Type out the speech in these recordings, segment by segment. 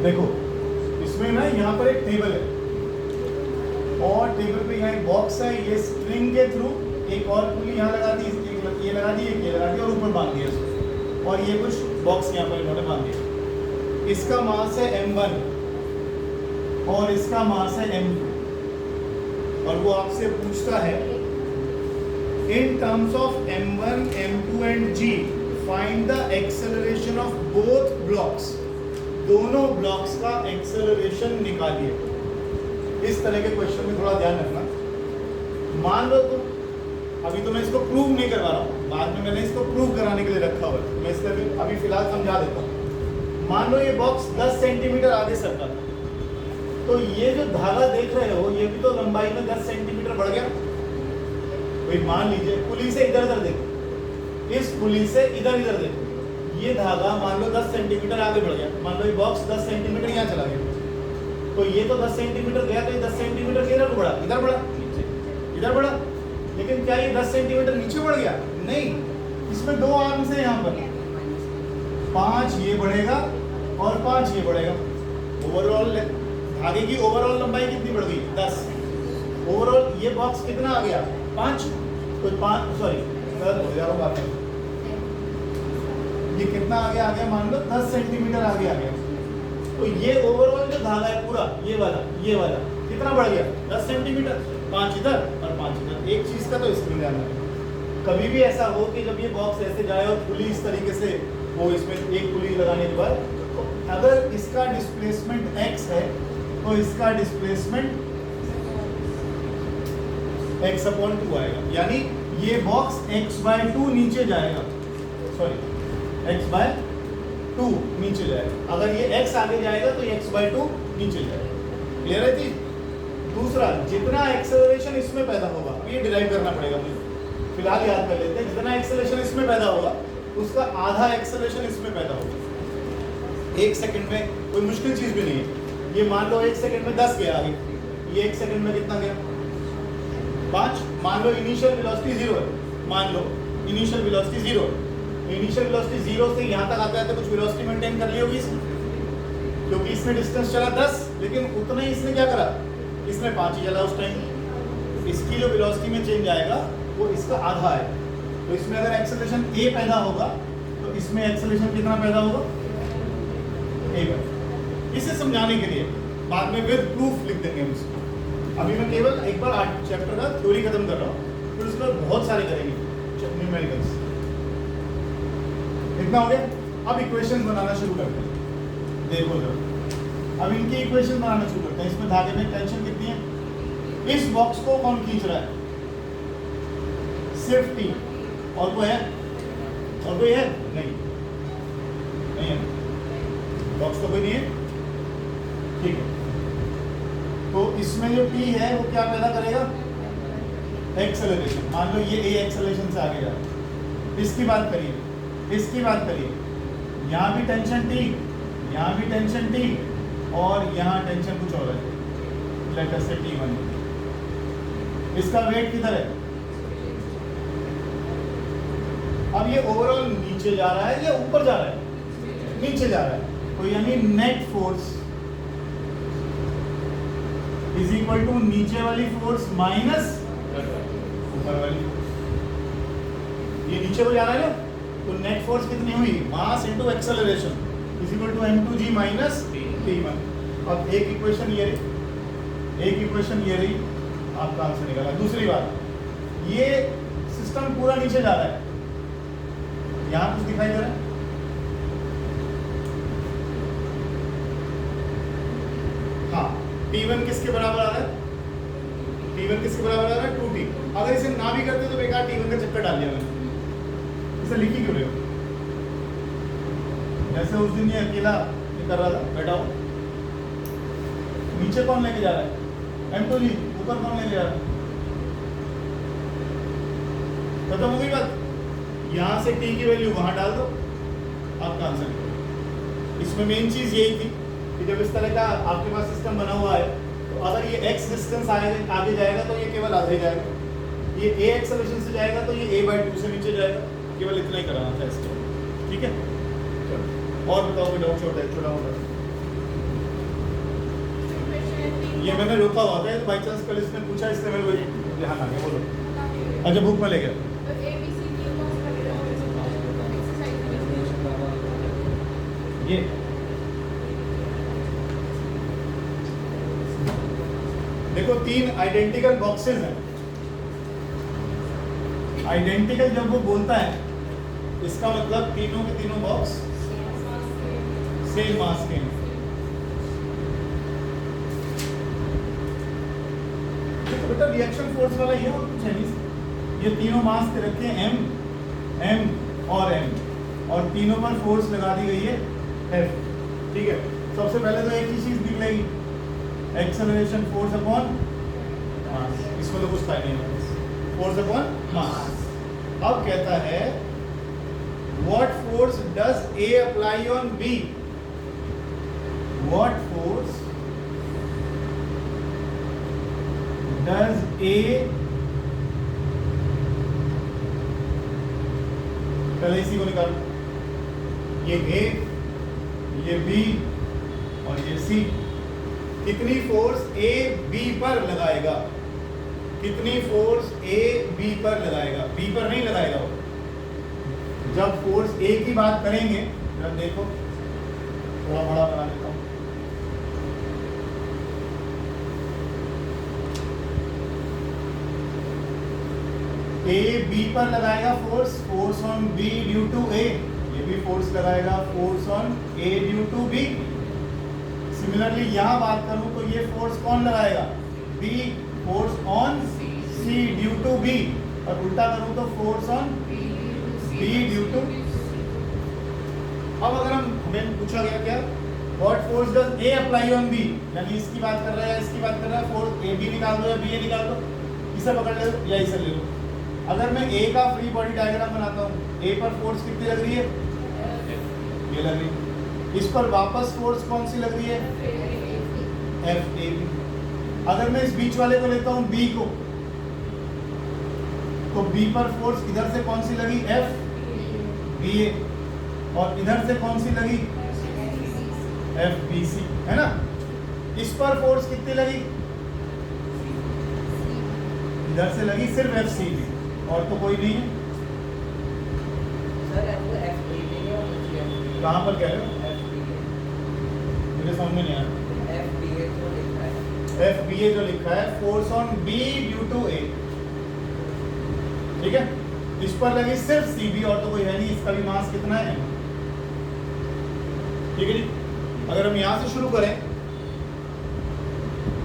देखो इसमें ना यहाँ पर एक टेबल है और टेबल पे यहाँ एक बॉक्स है, ये स्ट्रिंग के थ्रू एक और पुली यहाँ लगा दी, एक ये लगा दी, एक ये लगा दी और ऊपर बांध दिया इसको, और ये कुछ बॉक्स यहाँ पर इन्होंने बांध दिया। इसका मास है m1 और इसका मास है m2 और वो आपसे पूछता है in terms of m1, m2 and g find the acceleration of both blocks. दोनों ब्लॉक्स का एक्सेलरेशन निकालिए। इस तरह के क्वेश्चन में थोड़ा ध्यान रखना। मान लो तुम, अभी तो मैं इसको प्रूव नहीं करवा रहा हूँ, बाद में मैंने इसको प्रूव कराने के लिए रखा हुआ है, मैं इसका अभी फिलहाल समझा देता हूँ। मान लो ये बॉक्स 10 सेंटीमीटर आगे सरका था, तो ये जो धागा देख रहे हो ये भी तो लंबाई में 10 सेंटीमीटर बढ़ गया। वही मान लीजिए पुली से इधर उधर देखो, इस पुली से इधर इधर देखो, ये धागा मान लो 10 सेंटीमीटर आगे बढ़ गया। मान लो ये बॉक्स 10 सेंटीमीटर यहाँ चला गया, तो ये तो 10 सेंटीमीटर गया, तो ये 10 सेंटीमीटर किधर बढ़ा? इधर बढ़ा, इधर बढ़ा। लेकिन क्या ये 10 सेंटीमीटर नीचे बढ़ गया? नहीं, इसमें दो आर्म्स है यहाँ पर, 5 ये बढ़ेगा और 5 ये बढ़ेगा। ओवरऑल धागे की ओवरऑल लंबाई कितनी बढ़ गई? 10। ओवरऑल ये बॉक्स कितना आ गया? 5। तो 5 सॉरी हो जा रहा है, ये कितना आगे आ गया? मान लो 10 सेंटीमीटर आगे आ गया। तो ये ओवरऑल जो धागा है पूरा ये वाला कितना बढ़ गया? 10 सेंटीमीटर। 5 इधर और 5 इधर। एक चीज का तो इसमें ध्यान रखना, कभी भी ऐसा हो कि जब ये बॉक्स ऐसे जाए और पुली इस तरीके से हो, इसमें एक पुली लगाने के बाद, तो अगर इसका डिस्प्लेसमेंट x है तो इसका डिस्प्लेसमेंट x/2 आएगा, यानी ये बॉक्स x/2 नीचे जाएगा, सॉरी x/2 नीचे जाएगा। अगर ये x आगे जाएगा तो ये x/2 नीचे जाएगा। क्लियर है जी? दूसरा, जितना एक्सेलरेशन इसमें पैदा होगा, ये डिराइव करना पड़ेगा मुझे, फिलहाल याद कर लेते हैं। जितना एक्सेलरेशन इसमें पैदा होगा उसका आधा एक्सेलरेशन इसमें पैदा होगा। 1 सेकंड में कोई मुश्किल चीज भी नहीं है। ये मान लो 1 सेकंड में 10 गया आगे, ये 1 सेकंड में कितना गया? 5। मान लो इनिशियल वेलोसिटी 0 है, मान लो इनिशियल वेलोसिटी 0 है, इनिशियल वेलोसिटी 0 से यहाँ तक आता है तो कुछ वेलोसिटी मेंटेन कर ली होगी इसने, क्योंकि इसमें डिस्टेंस चला 10, लेकिन उतना ही इसने क्या करा? इसमें 5 ही चला उस टाइम। इसकी जो वेलोसिटी में चेंज आएगा वो इसका आधा है। तो इसमें अगर एक्सेलरेशन a पैदा होगा तो इसमें एक्सेलरेशन कितना पैदा होगा? a। इसे समझाने के लिए बाद में विद प्रूफ लिख देंगे हम इसको। अभी मैं केवल एक बार 8 चैप्टर का थ्योरी खत्म कर रहा हूँ, फिर उसके बाद बहुत सारे करेंगे न्यूमेरिकल्स। इतना हो गया। अब इक्वेशंस बनाना शुरू करते हैं। देखो जरा, अब इनकी इक्वेशन बनाना शुरू करते हैं। इसमें धागे में टेंशन कितनी है? इस बॉक्स को कौन खींच रहा है? सिर्फ T। और कोई है? और कोई है? नहीं, नहीं है, बॉक्स तो कोई नहीं है। ठीक है, तो इसमें जो T है वो क्या पैदा करेगा? एक्सेलरेशन। मान लो ये a एक्सेलरेशन से आगे जा रहा है। इसकी बात करिए, इसकी बात करिए, यहाँ भी टेंशन T, यहाँ भी टेंशन T और यहाँ टेंशन कुछ और है, लेट अस से T1। इसका वेट किधर है? अब ये ओवरऑल नीचे जा रहा है या ऊपर जा रहा है? नीचे जा रहा है। तो यानी net force is equal to नीचे वाली फोर्स माइनस ऊपर वाली। ये नीचे को जा रहा है ना, तो नेट फोर्स कितनी हुई? Mass into acceleration is equal to m2g minus t1। अब एक इक्वेशन ये रही, एक इक्वेशन ये रही, आपका आंसर निकला। दूसरी बात, ये सिस्टम पूरा नीचे जा रहा है, यहाँ कुछ दिखाई दे रहा है? हाँ, T1 किसके बराबर आ रहा है? T1 किसके बराबर आ रहा है? 2T। अगर इसे ना भी करते तो बेकार T1 का चक्कर डाल दिया मैंने। इसे लिखी क्यों रहे हो? जैसे उस दिन ये अकेला ये कर रहा था, बैठा हो, नीचे कौन लेके जा रहा है? m2g। ऊपर कौन लेके जा रहा है? खत्म हो गई बात। यहाँ से T की वैल्यू वहां डाल दो, आपका आंसर। इसमें मेन चीज यही थी कि जब इस तरह का आपके पास सिस्टम बना हुआ है तो अगर ये x डिस्टेंस आगे जाएगा तो ये केवल आधे जाएगा, ये a एक्सेलरेशन से जाएगा तो ये a/2 से नीचे जाएगा। केवल इतना ही कराना था इसको, ठीक है? और बताओ कोई डाउट छोटा है? छोटा मोटा ये मैंने रोका हुआ था, ये तो बाई चांस कल इसने पूछा, इसलिए मेरे को ध्यान आ गया। बोलो। अच्छा, बुक में ले गया। ये देखो 3 आइडेंटिकल बॉक्सेस हैं। आइडेंटिकल जब वो बोलता है, इसका मतलब तीनों के तीनों बॉक्स सेम मास के हैं। तो बेटा रिएक्शन फोर्स वाला ये और कुछ है नहीं, ये तीनों मास के रखे हैं m, m और m, और तीनों पर फोर्स लगा दी गई है F। ठीक है, सबसे पहले तो एक ही चीज निकलेगी, एक्सेलरेशन फोर्स अपॉन मास। इसमें तो कुछ था नहीं, फोर्स अपॉन मास। अब कहता है what force does A apply on B? What force does A, पहले इसी को निकालो, ये A, ये B और ये C। कितनी फोर्स A B पर लगाएगा? कितनी फोर्स A B पर लगाएगा? B पर नहीं लगाएगा वो। जब फोर्स A की बात करेंगे, जब देखो थोड़ा बड़ा बना देता हूं, A B पर लगाएगा force, force on B due to A। ये भी फोर्स लगाएगा, force on A due to B। Similarly यहाँ बात करूं तो ये फोर्स कौन लगाएगा? B, force on C due to B। और उल्टा करूं तो force on B due to. अब अगर हमें पूछा गया क्या, what force does A apply on B, यानी इसकी बात कर रहा है, इसकी बात कर रहा है, फोर्स A B निकाल दो या B A निकाल दो, इसे पकड़ ले या इसे ले लो। अगर मैं A का फ्री बॉडी डायग्राम बनाता हूँ, A पर फोर्स कितनी लग रही है? ये लग रही है। इस पर वापस फोर्स कौन सी लग रही है? F A B। अगर मैं इस बीच वाले को लेता हूँ B को, तो B पर फोर्स इधर से कौन सी लगी? F B A। और इधर से कौन सी लगी? F B C, है ना? इस पर फोर्स कितनी लगी? इधर से लगी सिर्फ F C B, और तो कोई नहीं है। कहाँ पर कह रहे हो? मुझे समझ में नहीं आया। FBA जो लिखा है, force on B due to A। ठीक है, इस पर लगी सिर्फ CB, और तो कोई है नहीं। इसका भी मास कितना है? ठीक है जी। अगर हम यहाँ से शुरू करें,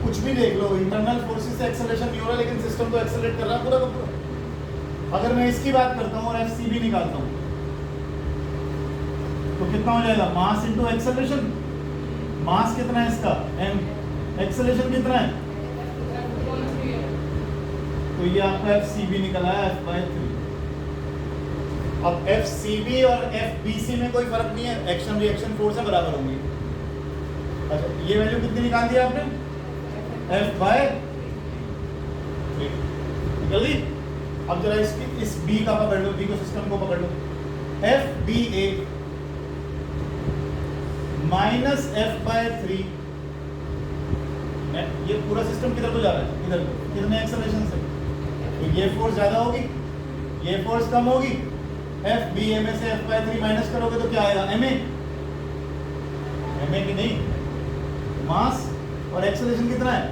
कुछ भी देख लो, इंटरनल फोर्सेस से एक्सेलरेशन नहीं हो रहा, लेकिन सिस्टम तो एक्सेलरेट कर रहा है पूरा का पूरा। अगर मैं इसकी बात करता हूँ और FCB निकालता हूँ, तो कितना हो जाएगा? Mass into acceleration. मास कितना है इसका? m। एक्सेलरेशन कितना है? तो ये आपका FCB निकला है F/3। अब FCB और FBC में कोई फर्क नहीं है, एक्शन रिएक्शन फोर्स है, बराबर होंगी। अच्छा, ये वैल्यू कितनी निकाल दी आपने? F/3 निकल दी। अब जरा इस B का पकड़ लो, B को सिस्टम को पकड़ लो। FBA माइनस F/3, ये पूरा सिस्टम किधर को जा रहा है? इधर को। कितने एक्सेलरेशन से? तो ये फोर्स ज्यादा होगी, ये फोर्स कम होगी। FBA में से F/3 माइनस करोगे तो क्या आएगा? MA। MA की नहीं, मास। और एक्सेलरेशन कितना है?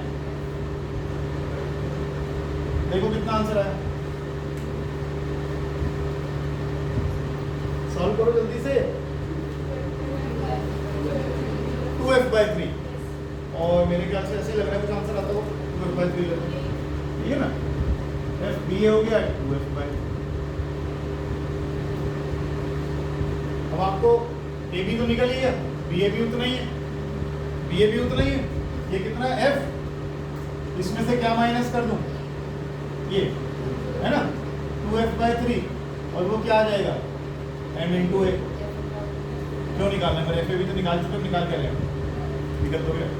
देखो कितना आंसर आया, सॉल्व करो जल्दी से। 2F/3, और मेरे ख्याल से ऐसे लग रहा है कुछ आंसर आता हो 2F/3 लग रहा है, ठीक है ना? FBA हो गया 2F/3। अब आपको AB तो निकल ही गया, BA भी उतना ही है, BA भी उतना ही है। ये कितना है? F। इसमें से क्या माइनस कर दूं? ये है ना 2F/3, और वो क्या आ जाएगा? M into A। क्यों निकालना है? मेरे FA भी तो निकाल चुके, निकाल के रहेगा, निकल तो गया।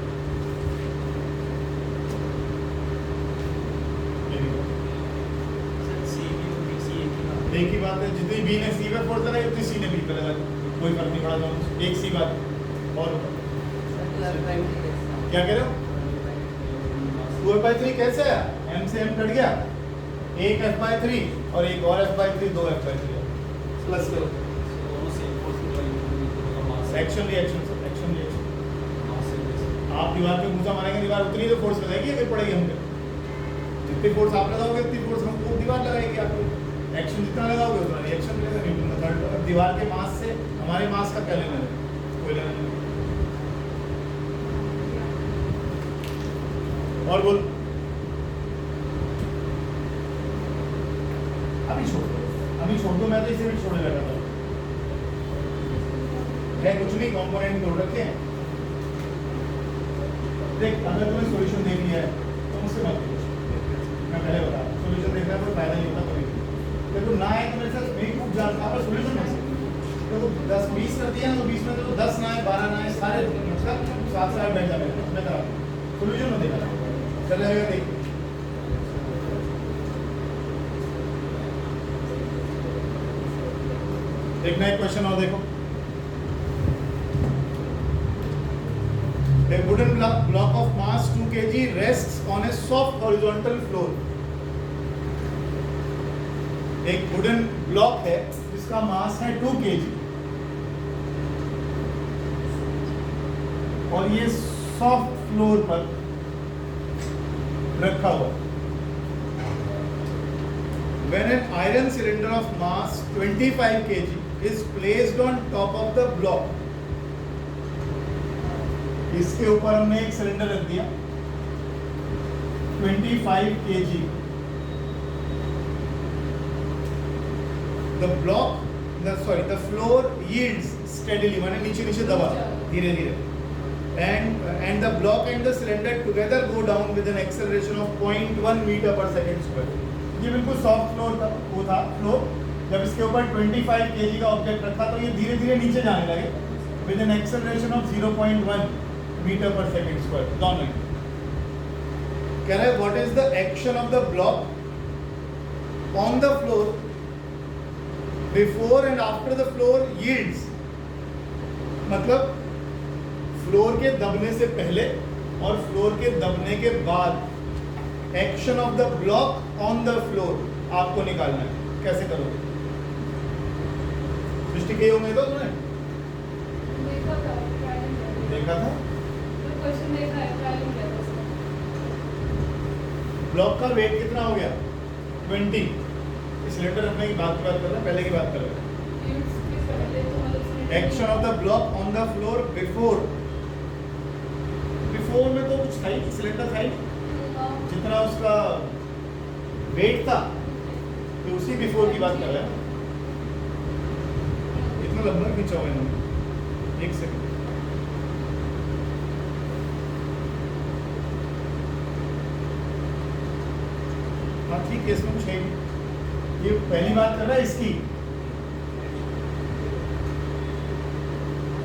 एक ही बात है, जितनी B ने C पे फोर्स लगाई उतनी C ने B पे लगाई, कोई फर्क नहीं पड़ा दोनों, एक सी बात। और क्या कह रहे हो? 2f/3 कैसे आया? m से m कट गया, एक f/3 और एक और f/3, 2 f/3 प्लस करो। एक्शन रिएक्शन सब एक्शन रिएक्शन। आप दीवार पे घूसा मारेंगे, दीवार उतनी तो फोर्स लगाएगी या फिर पड़ेगी हम पे? जितनी फोर्स आप लगाओगे उतनी फोर्स हमको दीवार लगाएगी आपको। एक्शन जितना लगाओगे उतना रिएक्शन मिलेगा। न्यूटन का थर्ड लॉ। दीवार के मास से हमारे मास का क्या लेना है? कोई लेना नहीं। और बोल, अभी छोड़ दो, मैं तो इसे भी छोड़ने लगा था। है कुछ नहीं, कंपोनेंट जोड़ रखे हैं। देख, अगर तुम्हें सॉल्यूशन देख लिया है तो मुझसे मत पूछ, मैं पहले बता रहा हूँ, सॉल्यूशन देखना कोई फायदा नहीं होता कभी। अगर तुम ना आए तो मेरे साथ मेरी खूब जानता है, सॉल्यूशन कैसे तो 10-20 कर दिया तो 20 में तो 10 ना आए, 12 ना आए, सारे मतलब साथ साथ बैठ जाए मैं करा सॉल्यूशन में देखा चल जाएगा। देख देखना एक क्वेश्चन और देखो। A wooden block of mass 2 kg rests on a soft horizontal floor. एक वुडन ब्लॉक है जिसका मास है 2 kg और ये सॉफ्ट फ्लोर पर रखा हुआ। When an iron cylinder of mass 25 kg is placed on top of the block, इसके ऊपर हमने एक सिलेंडर रख दिया 25 kg। The floor yields steadily, माने नीचे नीचे दबा धीरे धीरे, and the block and the cylinder together go down with an acceleration of 0.1 meter per second square। ये बिल्कुल सॉफ्ट फ्लोर था, वो था फ्लोर। जब इसके ऊपर 25 kg का ऑब्जेक्ट रखा तो ये धीरे धीरे नीचे जाने लगे with an acceleration of 0.1 metre पर सेकेंड स्क्वायर। दोनों कह रहा है what is the action of the block on the floor before and after the floor yields, मतलब फ्लोर के दबने से पहले और फ्लोर के दबने के बाद action of the block on the floor आपको निकालना है। कैसे करोगे? सृष्टि के होंगे तो तुमने देखा था ब्लॉक का वेट कितना हो गया? 20। सिलेंडर रखने की बात कर रहे हैं, पहले की बात कर रहे हैं। Action of the block on the floor before में तो कुछ था ही, सिलेंडर था ही, जितना उसका वेट था तो उसी बिफोर की बात कर रहे हैं। इतना लंबा खींचा हुआ है। एक सेकंड, ठीक है, इसमें कुछ है। ये पहली बात कर रहा है इसकी,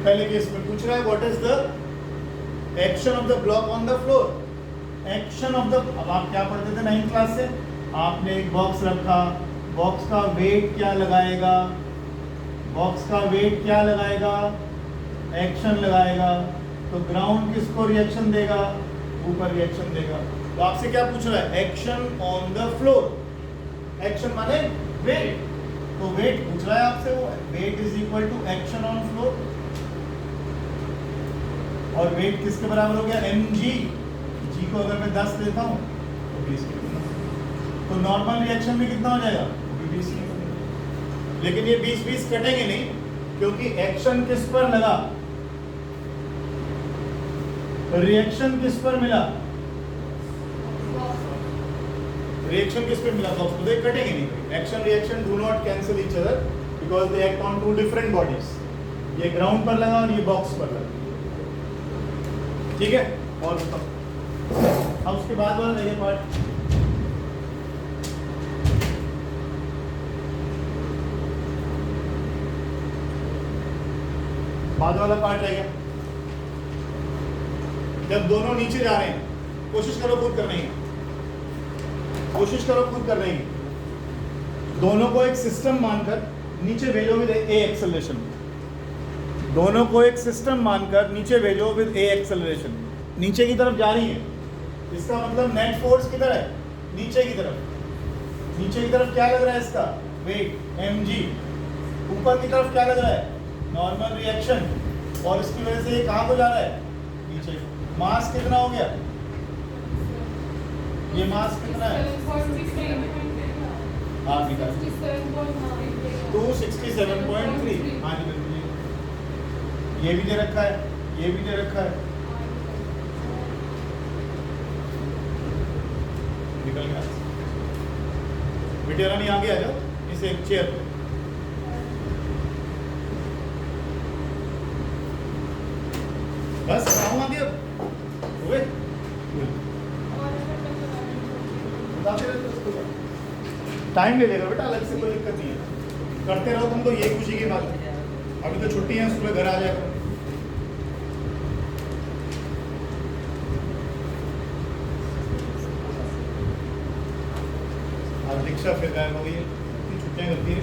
पहले केस में पूछ रहा है what is the action of the block on the floor. Action of the, अब आप क्या पढ़ते थे 9th क्लास से? आपने एक बॉक्स रखा, बॉक्स का वेट क्या लगाएगा? बॉक्स का वेट क्या लगाएगा? एक्शन लगाएगा। तो ग्राउंड किसको रिएक्शन देगा? ऊपर रिएक्शन देगा। तो आपसे क्या पूछ रहा है? Action on the floor. Action माने वेट, तो वेट पूछ रहा है आपसे, वो weight is equal to action on floor. और वेट किसके बराबर हो गया? mg। g को अगर मैं 10 लेता हूं तो 20 तो नॉर्मल रिएक्शन में कितना हो जाएगा? 20। लेकिन ये 20 कटेंगे नहीं, क्योंकि एक्शन किस पर लगा? रिएक्शन किस पर मिला? रिएक्शन किस पे मिला? बॉक्स पे, कटेंगे नहीं। Action reaction do not cancel each other because they act on two different bodies. ये ग्राउंड पर लगा और ये बॉक्स पर लगा, ठीक है। और बताओ, अब उसके बाद वाला ये पार्ट, बाद वाला पार्ट रह गया। जब दोनों नीचे जा रहे हैं, कोशिश करो खुद करने की, कोशिश करो खुद करने की। दोनों को एक सिस्टम मानकर नीचे भेजो विद ए एक्सेलरेशन। दोनों को एक सिस्टम मानकर नीचे भेजो विद ए एक्सेलरेशन। नीचे की तरफ जा रही है इसका मतलब नेट फोर्स किधर है? नीचे की तरफ। नीचे की तरफ क्या लग रहा है इसका? Weight mg। ऊपर की तरफ क्या लग रहा है? Normal reaction. और इसकी वजह से ये कहाँ को जा रहा है? नीचे। मास कितना हो गया? ये मास कितना है? हाँ निकाल 267.3। हाँ जी बिल्कुल। ये भी दे रखा है, ये भी दे रखा है। निकल गया। बेटे रानी आगे आ जाओ, इस एक चेयर पे। बस आऊँ आगे अब। हुए? टाइम ले लेगा बेटा, अलग से कोई दिक्कत नहीं है। करते रहो तुम तो, ये खुशी की बात है। अभी तो छुट्टी है, सुबह घर आ जाएगा। आज दीक्षा फिर गायब हो गई है, इतनी छुट्टियां करती है।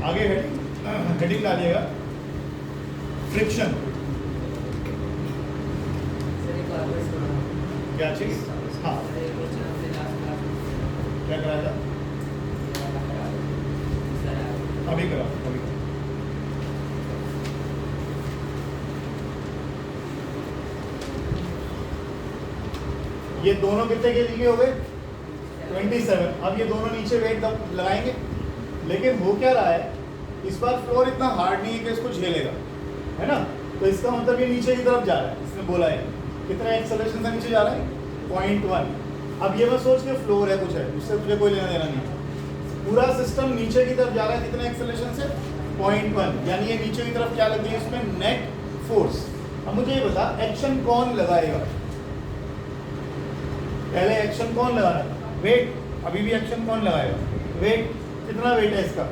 आगे हेडिंग डालिएगा, फ्रिक्शन। क्या चीज? हाँ क्या कराया था? अभी करा, अभी करा। ये दोनों कितने के लिए हो गए? 27। अब ये दोनों नीचे वेट लगाएंगे, लेकिन हो क्या रहा है, इस बार फ्लोर इतना हार्ड नहीं है कि इसको झेलेगा, है ना? तो इसका मतलब ये नीचे की तरफ जा रहा है। इसने बोला है कितना एक्सेलरेशन से नीचे जा रहा है? 0.1। अब ये मैं सोच के फ्लोर है कुछ है, उससे तुझे कोई लेना देना नहीं। पूरा सिस्टम नीचे की तरफ जा रहा है, कितने एक्सेलरेशन से? 0.1। यानी ये नीचे की तरफ क्या लग रही है इसमें? Net force. अब मुझे ये बता, एक्शन कौन लगाएगा? पहले एक्शन कौन लगा रहा है? वेट। अभी भी एक्शन कौन लगाएगा? वेट। कितना वेट है इसका?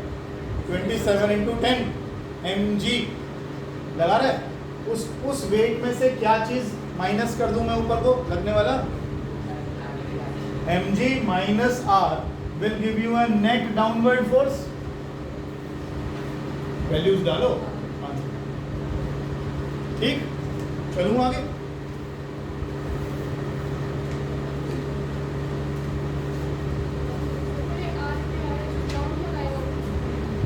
27 × 10 mg लगा रहा है। उस वेट में से क्या चीज माइनस कर दूं मैं ऊपर को लगने वाला? mg minus r will give you a net downward force। Values डालो। ठीक, चलूं आगे।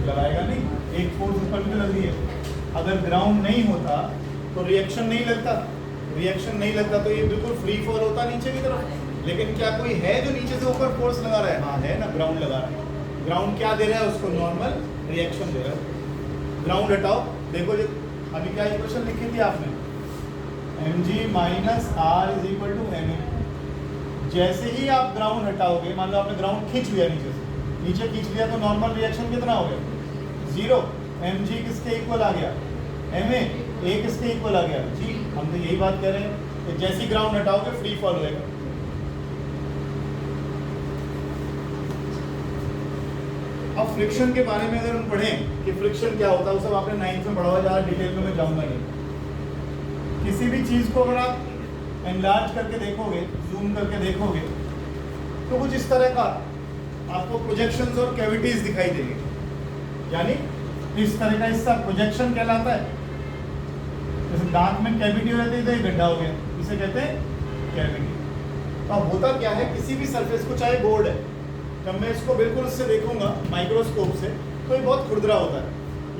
लगाएगा नहीं, एक फोर्स ऊपर भी लग रही है। अगर ग्राउंड नहीं होता तो रिएक्शन नहीं लगता, रिएक्शन नहीं लगता तो ये बिल्कुल फ्री फॉल होता नीचे की तरफ। लेकिन क्या कोई है जो नीचे से ऊपर फोर्स लगा रहा है? हाँ है ना, ग्राउंड लगा रहा है। ग्राउंड क्या दे रहा है उसको? नॉर्मल रिएक्शन दे रहा है। ग्राउंड हटाओ, देखो जो अभी क्या इक्वेशन लिखी थी आपने, mg minus r is equal to ma। जैसे ही आप ग्राउंड हटाओगे, मान लो आपने ग्राउंड खींच लिया नीचे से, नीचे खींच लिया तो नॉर्मल रिएक्शन कितना हो गया? 0। mg किसके इक्वल आ गया? ma। a किसके इक्वल आ गया? g। हम तो यही बात कह रहे हैं कि जैसे ही ग्राउंड हटाओगे फ्री फॉल होएगा। अब फ्रिक्शन के बारे में अगर हम पढ़ें कि फ्रिक्शन क्या होता है, वो सब आपने 9th में पढ़ा हुआ, ज़्यादा डिटेल में मैं जाऊंगा नहीं। किसी भी चीज़ को अगर आप एनलार्ज करके देखोगे, जूम करके देखोगे, तो कुछ इस तरह का आपको प्रोजेक्शंस और कैविटीज दिखाई देंगे। यानी इस तरह का हिस्सा प्रोजेक्शन कहलाता है। जैसे दांत में कैविटी हो जाती है तो ये गड्ढा हो गया, इसे कहते हैं कैविटी। तो अब होता क्या है, किसी भी सरफेस को, चाहे बोर्ड है, जब मैं इसको बिल्कुल इससे देखूंगा माइक्रोस्कोप से, तो ये बहुत खुरदरा होता है।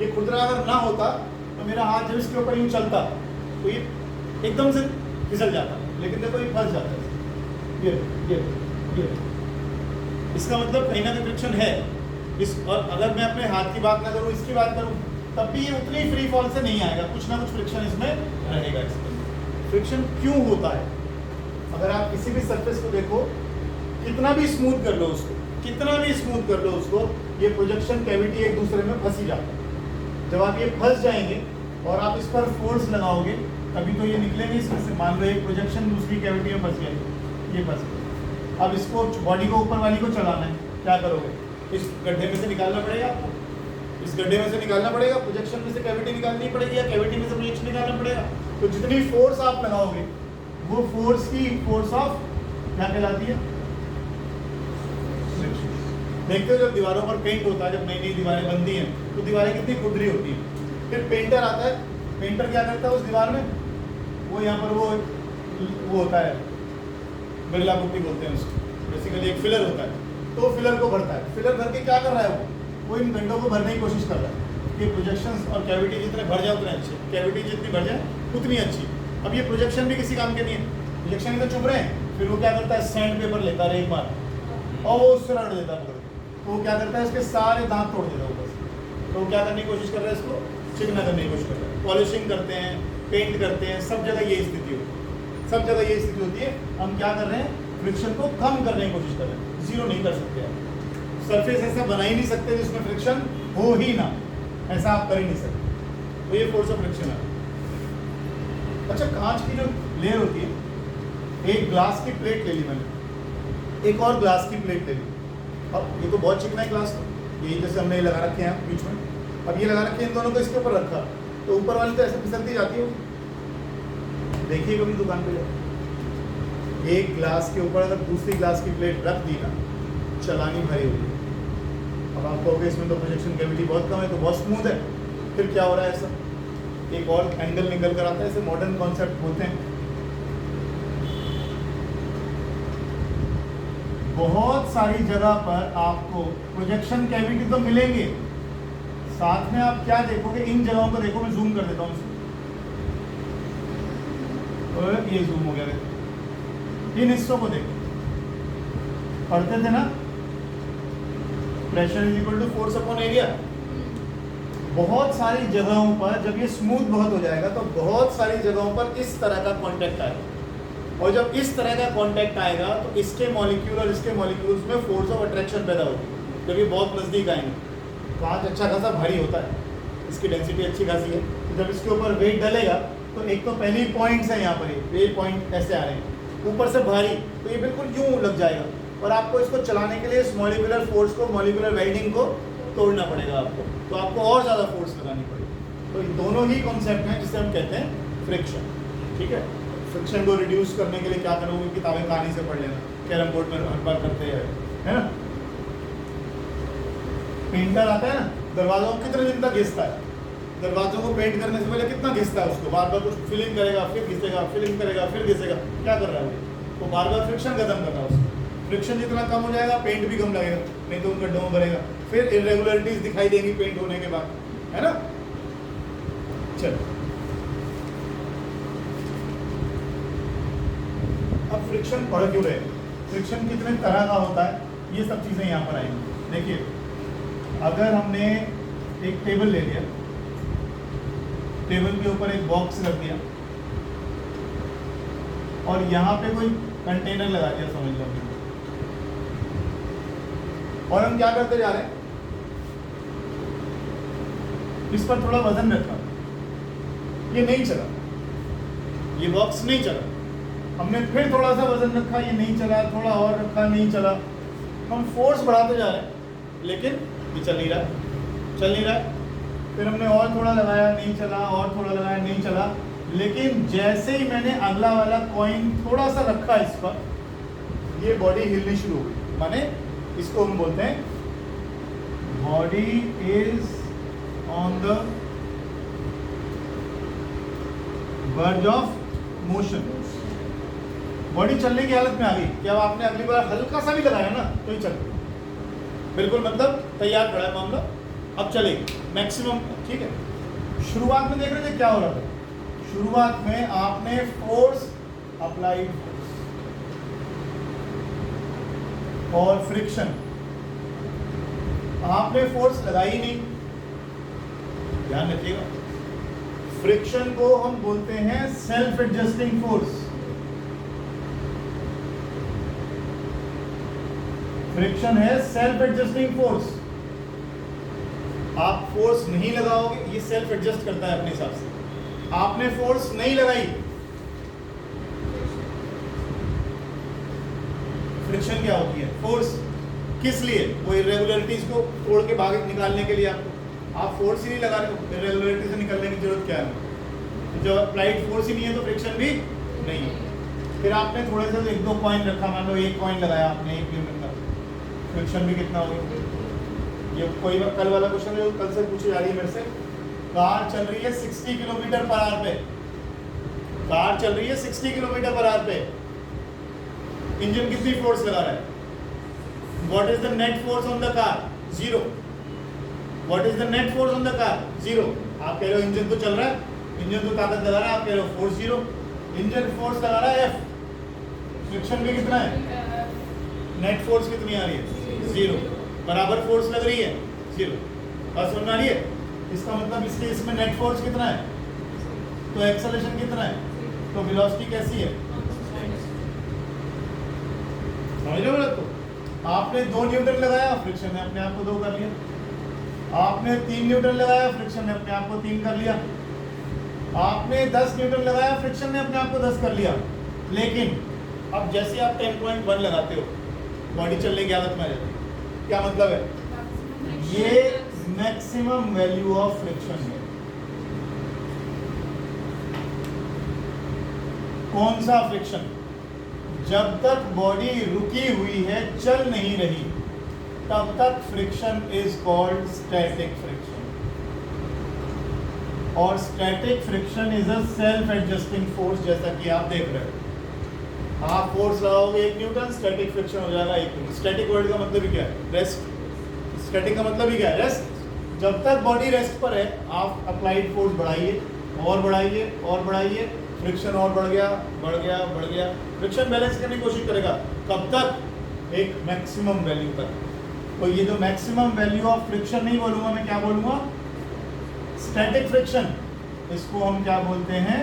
ये खुरदरा अगर ना होता तो मेरा हाथ जब इसके ऊपर यूँ चलता तो ये एकदम से फिसल जाता, लेकिन देखो ये फंस जाता है। ये इसका मतलब कहीं ना कहीं फ्रिक्शन है। और अगर मैं अपने हाथ की बात ना करूँ, इसकी बात करूँ, तब भी ये उतनी फ्री फॉल से नहीं आएगा, कुछ ना कुछ फ्रिक्शन इसमें रहेगा। इसमें फ्रिक्शन क्यों होता है? अगर आप किसी भी सरफेस को देखो, कितना भी स्मूथ कर लो उसको, कितना भी स्मूथ कर लो उसको, ये प्रोजेक्शन कैविटी एक दूसरे में फंसी जाता है। जब आप ये फंस जाएंगे और आप इस पर फोर्स लगाओगे, तभी तो ये निकलेंगे इसमें से। मान लो एक प्रोजेक्शन दूसरी कैविटी में फंस गया, ये फंस गया। अब इसको बॉडी को ऊपर वाली को चलाना है, क्या करोगे? इस गड्ढे में से निकालना पड़ेगा आपको, इस गड्ढे में से निकालना पड़ेगा, प्रोजेक्शन में से कैविटी निकालनी पड़ेगी, या कैविटी में से प्रोजेक्शन निकालना पड़ेगा। तो जितनी फोर्स आप लगाओगे, वो फोर्स की फोर्स ऑफ क्या कहलाती है? देखते हो जब दीवारों पर पेंट होता है, जब नई नई दीवारें बनती हैं, तो दीवारें कितनी खुरदरी होती हैं। फिर पेंटर आता है, पेंटर क्या करता है, उस दीवार में वो यहाँ पर वो होता है, बिरला पुट्टी बोलते हैं उसको, बेसिकली एक फिलर होता है, तो फिलर को भरता है। फिलर भर के क्या कर रहा है वो इन गंडों को भरने की कोशिश कर रहा है कि प्रोजेक्शंस और कैविटी जितने भर जाए उतने अच्छे, कैविटी जितनी भर जाए उतनी अच्छी। अब ये प्रोजेक्शन भी किसी काम के नहीं है, प्रोजेक्शन तो चुभ रहे हैं, फिर वो क्या करता है सैंड पेपर लेता है एक बार और वो उससे रगड़ देता है, तो वो क्या करता है इसके सारे दांत तोड़ देता है ऊपर से। तो वो क्या करने की कोशिश कर रहा है, इसको चिकना करने की कोशिश कर रहा है, पॉलिशिंग करते हैं, पेंट करते हैं, सब जगह यही स्थिति होती है, सब जगह यही स्थिति होती है। हम क्या कर रहे हैं, फ्रिक्शन को कम करने की कोशिश कर रहे हैं, जीरो नहीं कर सकते आप। सरफेस ऐसा बना ही नहीं सकते जिसमें फ्रिक्शन हो ही ना, ऐसा आप कर ही नहीं सकते। तो ये फोर्स ऑफ फ्रिक्शन है। अच्छा, कांच की जो लेयर होती है, एक ग्लास की प्लेट ले ली मैंने, एक और ग्लास की प्लेट ले ली। अब ये तो बहुत चिकना है ग्लास, तो यही जैसे हमने लगा रखे हैं बीच में, अब ये लगा रखे हैं इन दोनों को इसके ऊपर रखा, तो ऊपर वाली तो ऐसे फिसलती जाती है। देखिए कभी दुकान पे जाओ, एक ग्लास के ऊपर अगर दूसरी ग्लास की प्लेट रख दी ना, चलानी भारी होगी। अब आप कहोगे इसमें तो प्रोजेक्शन कैविटी बहुत कम है, तो बहुत स्मूथ है, फिर क्या हो रहा है ऐसा? एक और एंगल निकल कर आता है, इसे मॉडर्न कॉन्सेप्ट बोलते हैं। बहुत सारी जगह पर आपको प्रोजेक्शन कैविटी तो मिलेंगे, साथ में आप क्या देखोगे, इन जगहों को देखो, मैं जूम कर देता हूँ, और ये जूम हो गया, देखो इन हिस्सों को देखो, पढ़ते थे ना, pressure is equal to force upon area. बहुत सारी जगहों पर जब ये स्मूथ बहुत हो जाएगा तो बहुत सारी जगहों पर इस तरह का कांटेक्ट आएगा, और जब इस तरह का कांटेक्ट आएगा तो इसके मॉलिक्यूल और इसके मॉलिक्यूल्स में फोर्स ऑफ अट्रैक्शन पैदा होगी। जब ये बहुत नज़दीक आएंगे, कांच अच्छा खासा भारी होता है, इसकी डेंसिटी अच्छी खासी है, तो जब इसके ऊपर वेट डलेगा तो एक तो पहली पॉइंट्स है यहाँ पर, ये पॉइंट ऐसे आ रहे हैं, ऊपर से भारी, तो ये बिल्कुल यूं लग जाएगा, और आपको इसको चलाने के लिए इस मॉलिक्यूलर फोर्स को, मॉलिक्यूलर वेल्डिंग को तोड़ना पड़ेगा आपको, तो आपको और ज़्यादा फोर्स लगानी पड़ेगी। तो ये दोनों ही कॉन्सेप्ट हैं जिसे हम कहते हैं फ्रिक्शन। ठीक है, फ्रिक्शन को रिड्यूस करने के लिए क्या करोगे, किताबें कहानी से पढ़ लेना, कैरम बोर्ड में हर बार करते हैं, है ना। पेंटर आता है ना, दरवाज़ों को कितने दिन तक घिसता है, दरवाज़ों को पेंट करने से पहले कितना घिसता है उसको, बार बार कुछ फिलिंग करेगा, फिर घिसेगा, फिलिंग करेगा, फिर घिसेगा, क्या कर रहा है वो बार बार फ्रिक्शन खत्म कर रहा है उसको। फ्रिक्शन जितना कम हो जाएगा, पेंट भी कम लगेगा, नहीं तो उन गड्ढों में भरेगा, फिर इरेगुलरिटीज दिखाई देंगी पेंट होने के बाद, है ना। चलो, अब फ्रिक्शन पढ़ क्यों रहे, फ्रिक्शन कितने तरह का होता है, ये सब चीज़ें यहाँ पर आएंगी। देखिए, अगर हमने एक टेबल ले लिया, टेबल के ऊपर एक बॉक्स रख दिया और यहाँ पे कोई कंटेनर लगा दिया, समझ लो, और हम क्या करते जा रहे हैं, इस पर थोड़ा वजन रखा, ये नहीं चला, ये बॉक्स नहीं चला, हमने फिर थोड़ा सा वजन रखा, ये नहीं चला, थोड़ा और रखा, नहीं चला, हम फोर्स बढ़ाते जा रहे हैं, लेकिन ये चल नहीं रहा है, चल नहीं रहा है। फिर हमने और थोड़ा लगाया, नहीं चला, और थोड़ा लगाया, नहीं चला, लेकिन जैसे ही मैंने अगला वाला कॉइन थोड़ा सा रखा इस पर, ये बॉडी हिलनी शुरू हो गई, माने इसको हम बोलते हैं body is on the verge of motion, body चलने की हालत में आ गई कि अब आपने अगली बार हल्का सा भी लगाया ना तो ही चल गई, बिल्कुल मतलब तैयार खड़ा है मामला, अब चलेगी मैक्सिमम। ठीक है, शुरुआत में देख रहे थे क्या हो रहा था, शुरुआत में आपने फोर्स अप्लाइड और फ्रिक्शन, आपने फोर्स लगाई नहीं, ध्यान रखिएगा, फ्रिक्शन को हम बोलते हैं सेल्फ एडजस्टिंग फोर्स, फ्रिक्शन है सेल्फ एडजस्टिंग फोर्स। आप फोर्स नहीं लगाओगे, ये सेल्फ एडजस्ट करता है अपने हिसाब से, आपने फोर्स नहीं लगाई, फ्रिक्शन क्या होती है, फोर्स किस लिए, वो इरेगुलरिटीज को तोड़ के बाहर निकालने के लिए, आपको आप फोर्स ही नहीं लगा रहे हो, इरेगुलरिटी से निकलने की जरूरत क्या है, जब अप्लाइड फोर्स ही नहीं है तो फ्रिक्शन भी नहीं है। फिर आपने थोड़े से एक दो कॉइन रखा, मान लो एक कॉइन लगाया आपने 1 न्यूटन का, फ्रिक्शन भी कितना हो गया। ये कोई कल वाला क्वेश्चन है, कल से पूछी जा रही है मेरे से, कार चल रही है 60 किलोमीटर पर आवर पे, कार चल रही है 60 किलोमीटर पर आवर पे, इंजन कितनी फोर्स लगा रहा है? What is the net force on the car? 0। What is the net force on the car? 0। आप कह रहे हो इंजन तो चल रहा है, इंजन तो ताकत लगा रहा है, आप कह रहे हो फोर्स 0। इंजन फोर्स लगा रहा है F, फ्रिक्शन भी कितना है? नेट फोर्स कितनी आ रही है? 0। बराबर फोर्स लग रही है 0। बात समझ में आ रही है? इसका मतलब इसके इसमें नेट फोर्स कितना है, तो एक्सेलरेशन कितना है, तो वेलोसिटी कैसी है? समझ रहे हो? तो आपने 2 न्यूटन लगाया, फ्रिक्शन ने अपने आप को 2 कर लिया। आपने 3 न्यूटन लगाया, फ्रिक्शन ने अपने आप को 3 कर लिया। आपने 10 न्यूटन लगाया, फ्रिक्शन ने अपने आप को 10 कर लिया। लेकिन अब जैसे आप 10.1 लगाते हो, बॉडी चलने की हालत में आ जाती है। क्या मतलब है? ये मैक्सिमम वैल्यू ऑफ फ्रिक्शन है। कौन सा फ्रिक्शन? जब तक बॉडी रुकी हुई है, चल नहीं रही, तब तक friction is called static friction. और static friction is a self adjusting force, जैसा कि आप देख रहे हो। आप फोर्स लगाओगे 1 न्यूटन, स्टैटिक फ्रिक्शन हो जाएगा 1 न्यूटन। स्टैटिक वर्ड का मतलब ही क्या है? रेस्ट। स्टैटिक का मतलब ही क्या है? रेस्ट। जब तक बॉडी रेस्ट पर है, आप अप्लाइड फोर्स बढ़ाइए और बढ़ाइए और बढ़ाइए, फ्रिक्शन और बढ़ गया बढ़ गया बढ़ गया, फ्रिक्शन बैलेंस करने की कोशिश करेगा। कब तक? एक मैक्सिमम वैल्यू तक। तो ये जो मैक्सिमम वैल्यू ऑफ फ्रिक्शन नहीं बोलूंगा मैं, क्या बोलूंगा? Static friction. इसको हम क्या बोलते हैं?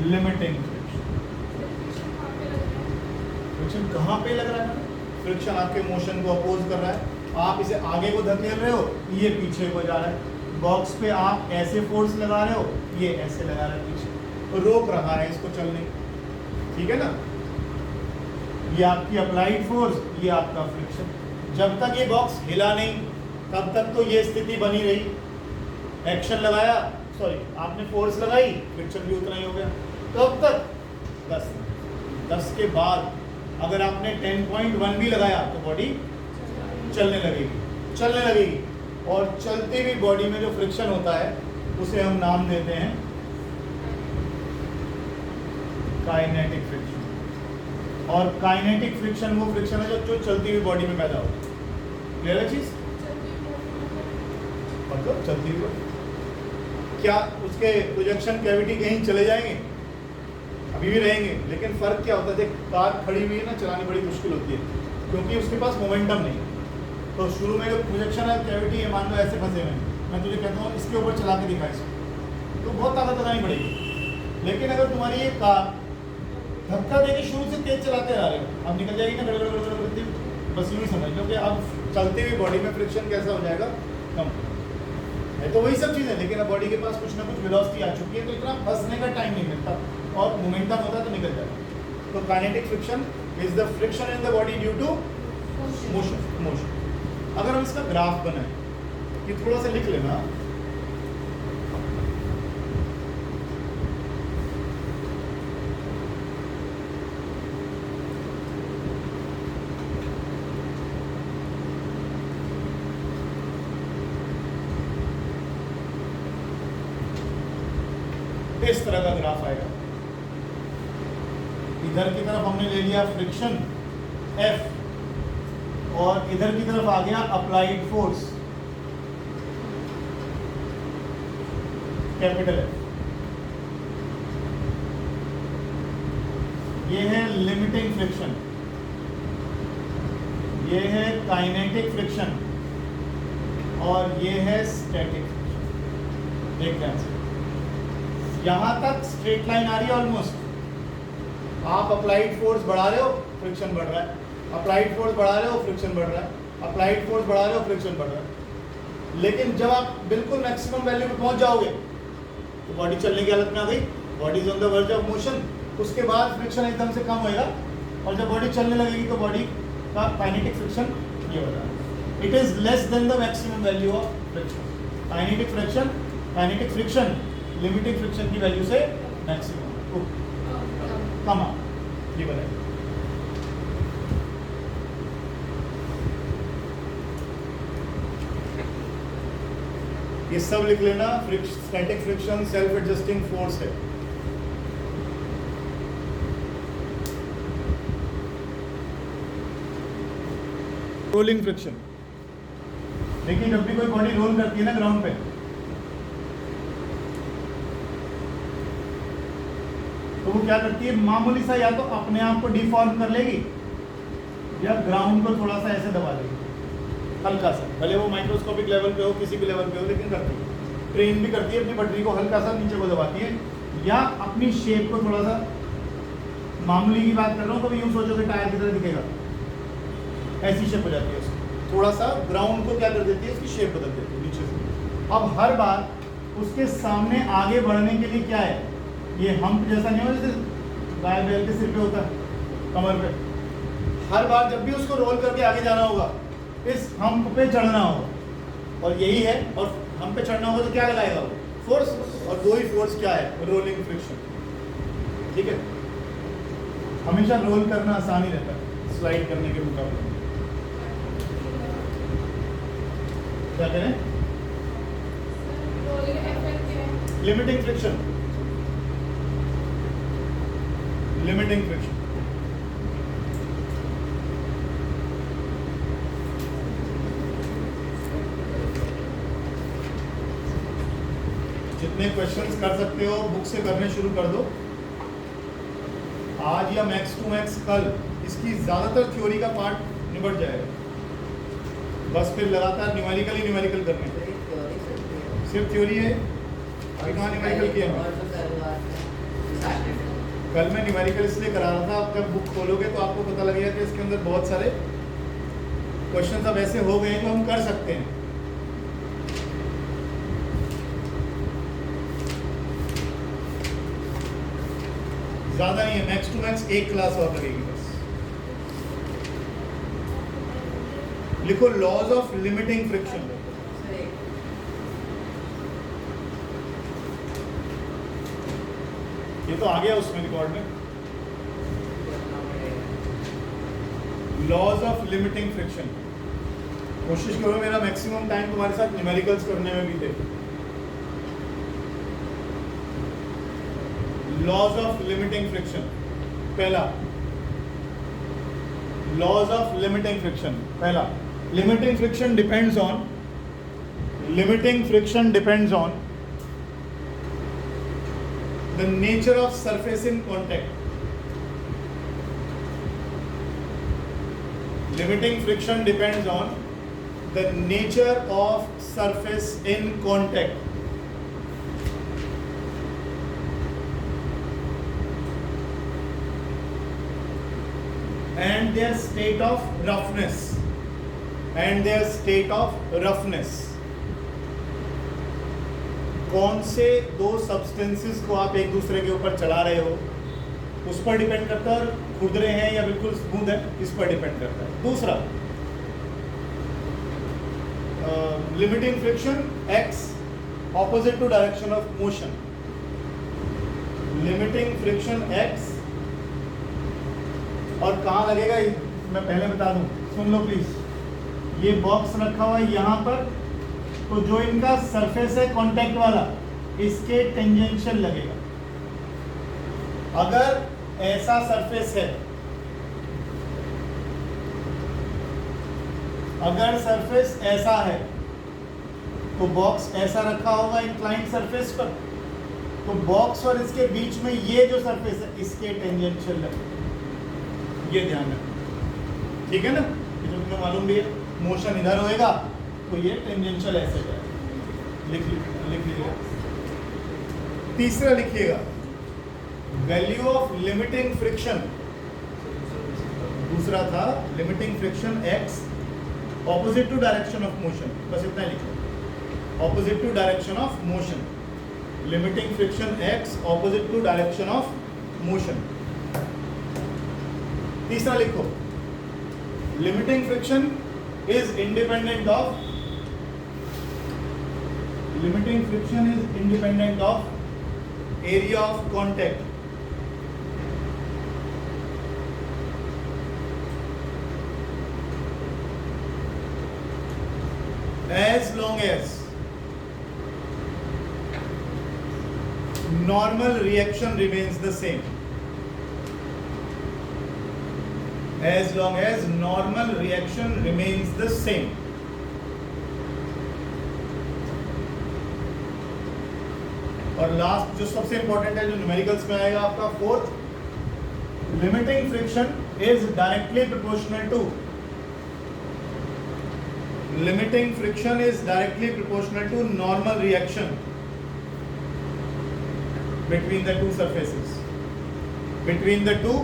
Limiting friction. फ्रिक्शन कहाँ पे लग रहा है? फ्रिक्शन आपके मोशन को अपोज कर रहा है। आप इसे आगे को धकेल रहे हो, ये पीछे को जा रहा है। बॉक्स पे आप ऐसे फोर्स लगा रहे हो, ये ऐसे लगा रहा है पीछे, तो रोक रहा है इसको चलने। ठीक है ना? ये आपकी अप्लाइड फोर्स, ये आपका फ्रिक्शन। जब तक ये बॉक्स हिला नहीं, तब तक तो ये स्थिति बनी रही। एक्शन लगाया, सॉरी आपने फोर्स लगाई, फ्रिक्शन भी उतना ही हो गया। कब तक? 10 के बाद अगर आपने 10.1 भी लगाया तो बॉडी चलने लगेगी। और चलती हुई बॉडी में जो फ्रिक्शन होता है, उसे हम नाम देते हैं काइनेटिक फ्रिक्शन। और काइनेटिक फ्रिक्शन वो फ्रिक्शन है जो चलती हुई बॉडी में पैदा होता है। क्लियर है चीज? मतलब चलती हुई बॉडी, क्या उसके प्रोजेक्शन कैविटी कहीं चले जाएंगे? अभी भी रहेंगे, लेकिन फर्क क्या होता है? देख, कार खड़ी हुई है ना, चलानी बड़ी मुश्किल होती है, क्योंकि उसके पास मोमेंटम नहीं। तो शुरू में जो प्रोजेक्शन है, कैविटी है, मान लो ऐसे फंसे हुए, मैं तुझे कहता हूँ इसके ऊपर चला के दिखा इसको, तो बहुत ताकत लगानी पड़ेगी। लेकिन अगर तुम्हारी ये कार धक्का देके शुरू से तेज चलाते आ रहे हो, अब निकल जाएगी ना गड़गड़ करती। बस यूँ ही समझ लो कि अब चलती हुई बॉडी में फ्रिक्शन कैसा हो जाएगा? कम है। तो वही सब चीज़ें, लेकिन अब बॉडी के पास कुछ ना कुछ वेलोसिटी आ चुकी है, तो इतना फंसने का टाइम नहीं मिलता, और मोमेंटम होता है तो निकल जाएगा। तो kinetic friction is the friction in the body due to motion. अगर हम इसका ग्राफ बनाएं, ये थोड़ा सा लिख लेना। इस तरह का ग्राफ आएगा। इधर की तरफ हमने ले लिया फ्रिक्शन F, और इधर की तरफ आ गया अप्लाइड फोर्स कैपिटल F। ये है लिमिटिंग फ्रिक्शन, ये है काइनेटिक फ्रिक्शन, और ये है स्टैटिक फ्रिक्शन। देख ध्यान से, यहां तक स्ट्रेट लाइन आ रही है ऑलमोस्ट। आप अप्लाइड फोर्स बढ़ा रहे हो, फ्रिक्शन बढ़ रहा है, अप्लाइड फोर्स बढ़ा रहे हो, फ्रिक्शन बढ़ रहा है, अप्लाइड फोर्स बढ़ा रहे हो, फ्रिक्शन बढ़ रहा है। लेकिन जब आप बिल्कुल मैक्सिमम वैल्यू पे पहुंच जाओगे, तो बॉडी चलने की हालत में आ गई, body is on the verge of motion. उसके बाद फ्रिक्शन एकदम से कम होएगा, और जब बॉडी चलने लगेगी तो बॉडी का काइनेटिक फ्रिक्शन ये होगा, it is less than the maximum value of friction. Kinetic friction limiting friction की वैल्यू से मैक्सिमम कम आ, ये बनाए। ये सब लिख लेना, static friction self adjusting force है। रोलिंग फ्रिक्शन, देखिए जब भी कोई बॉडी रोल करती है ना ग्राउंड पे, तो वो क्या करती है, मामूली सा या तो अपने आप को डिफॉर्म कर लेगी या ग्राउंड को थोड़ा सा ऐसे दबा देगी, हल्का सा, भले वो माइक्रोस्कोपिक लेवल पे हो, किसी भी लेवल पे हो, लेकिन करती है। ट्रेन भी करती है, अपनी पटरी को हल्का सा नीचे को दबाती है, या अपनी शेप को थोड़ा सा, मामूली की बात कर रहा हूँ, कभी यूँ सोचो कि टायर की तरह दिखेगा, ऐसी शेप हो जाती है उसकी, थोड़ा सा ग्राउंड को क्या कर देती है, उसकी शेप बदल देती है नीचे से। अब हर बार उसके सामने आगे बढ़ने के लिए क्या है, ये हम्प जैसा नहीं हो जैसे गाय बैल के सिर पे होता है, कमर पे, हर बार जब भी उसको रोल करके आगे जाना होगा, इस हम्प पे चढ़ना होगा, और यही है, और हम्प पे चढ़ना होगा तो क्या लगाएगा वो, फोर्स, और वही फोर्स क्या है, रोलिंग फ्रिक्शन। ठीक है, हमेशा रोल करना आसान ही रहता है स्लाइड करने के मुकाबले। क्या करें, लिमिटिंग फ्रिक्शन, लिमिटिंग फ्रिक्शन। जितने क्वेश्चंस कर सकते हो बुक से करने शुरू कर दो, आज या मैक्स टू मैक्स कल इसकी ज़्यादातर थ्योरी का पार्ट निबट जाएगा, बस फिर लगातार न्यूमेरिकल ही न्यूमेरिकल करने, सिर्फ थ्योरी है, अभी कहाँ न्यूमेरिकल किया है। कल मैं न्यूमेरिकल इसलिए करा रहा था, आप जब बुक खोलोगे तो आपको पता लगेगा कि इसके अंदर बहुत सारे क्वेश्चन अब ऐसे हो गए जो हम कर सकते हैं। ज़्यादा नहीं है, मैक्स टू मैक्स एक क्लास और लगेगी बस। लिखो लॉज ऑफ लिमिटिंग फ्रिक्शन। ये तो आ गया उसमें रिकॉर्ड में, लॉज ऑफ लिमिटिंग फ्रिक्शन। कोशिश करो मेरा मैक्सिमम टाइम तुम्हारे साथ न्यूमेरिकल्स करने में भी दे। लॉज ऑफ लिमिटिंग फ्रिक्शन, पहला लॉज ऑफ लिमिटिंग फ्रिक्शन, पहला limiting friction depends on, limiting friction depends on the nature of surface in contact. Limiting friction depends on the nature of surface in contact and their state of roughness, and their state of roughness. कौन से दो substances को आप एक दूसरे के ऊपर चला रहे हो उस पर डिपेंड करता है, और खुरदरे हैं या बिल्कुल स्मूथ है इस पर डिपेंड करता है। दूसरा limiting friction acts opposite to direction of motion, limiting friction acts, और कहाँ लगेगा मैं पहले बता दूं, सुन लो प्लीज। ये बॉक्स रखा हुआ है यहाँ पर, तो जो इनका सरफेस है कांटेक्ट वाला, इसके टेंजेंशियल लगेगा। अगर ऐसा सरफेस है, अगर सरफेस ऐसा है तो बॉक्स ऐसा रखा होगा इंक्लाइंड सरफेस पर, तो बॉक्स और इसके बीच में ये जो सरफेस है इसके टेंजेंशियल लगेगा। ये ध्यान रखना, ठीक है ना, ये जो तुम्हें मालूम भी है, मोशन इधर होएगा तो ये टेंजेंशियल ऐसे जाएगा। लिख लीजिएगा। तीसरा लिखिएगा वैल्यू ऑफ लिमिटिंग फ्रिक्शन, दूसरा था limiting friction acts opposite to direction of motion, बस इतना लिखो, opposite to direction of motion, limiting friction acts opposite to direction of motion. तीसरा लिखो limiting friction is independent of, limiting friction is independent of area of contact, as long as normal reaction remains the same. As long as normal reaction remains the same. और last जो सबसे important है, जो numericals में आएगा आपका fourth, limiting friction is directly proportional to, limiting friction is directly proportional to normal reaction between the two surfaces. Between the two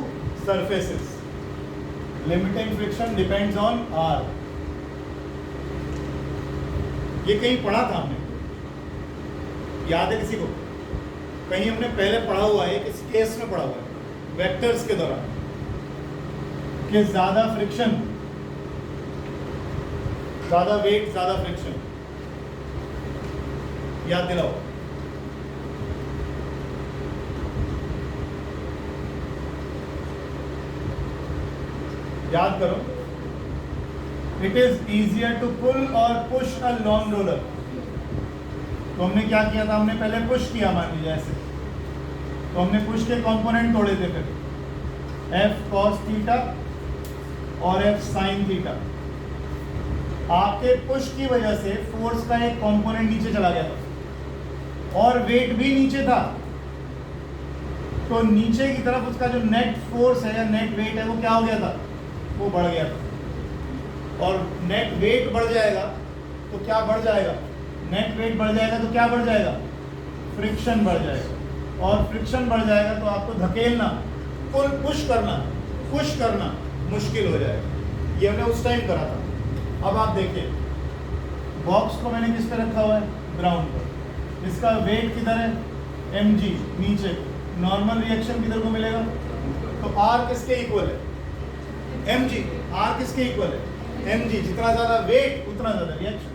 surfaces, limiting friction depends on R. ये कहीं पढ़ा था हमने, याद है किसी को? कहीं हमने पहले पढ़ा हुआ है, किस केस में पढ़ा हुआ है, वेक्टर्स के दौरान, कि ज्यादा फ्रिक्शन, ज्यादा वेट, ज्यादा फ्रिक्शन, याद दिलाओ। याद करो। It is easier to pull और पुश अ लॉन्ग रोलर। तो हमने क्या किया था, हमने पहले पुश किया, मान लीजिए ऐसे, तो हमने पुश के कंपोनेंट तोड़े थे, फिर एफ कॉस थीटा और एफ साइन थीटा। आपके पुश की वजह से फोर्स का एक कंपोनेंट नीचे चला गया था और वेट भी नीचे था, तो नीचे की तरफ उसका जो नेट फोर्स है या नेट वेट है वो क्या हो गया था, वो बढ़ गया था। और नेट वेट बढ़ जाएगा तो क्या बढ़ जाएगा, नेट वेट बढ़ जाएगा तो क्या बढ़ जाएगा, फ्रिक्शन बढ़ जाएगा। और फ्रिक्शन बढ़ जाएगा तो आपको धकेलना, पुश करना मुश्किल हो जाएगा। ये हमने उस टाइम करा था। अब आप देखिए, बॉक्स को मैंने किस पे रखा हुआ है, ग्राउंड पर, इसका वेट किधर है, mg नीचे, नॉर्मल रिएक्शन किधर को मिलेगा, तो r किसके इक्वल है, mg, r किसके इक्वल है, mg। जितना ज़्यादा वेट उतना ज़्यादा रिएक्शन,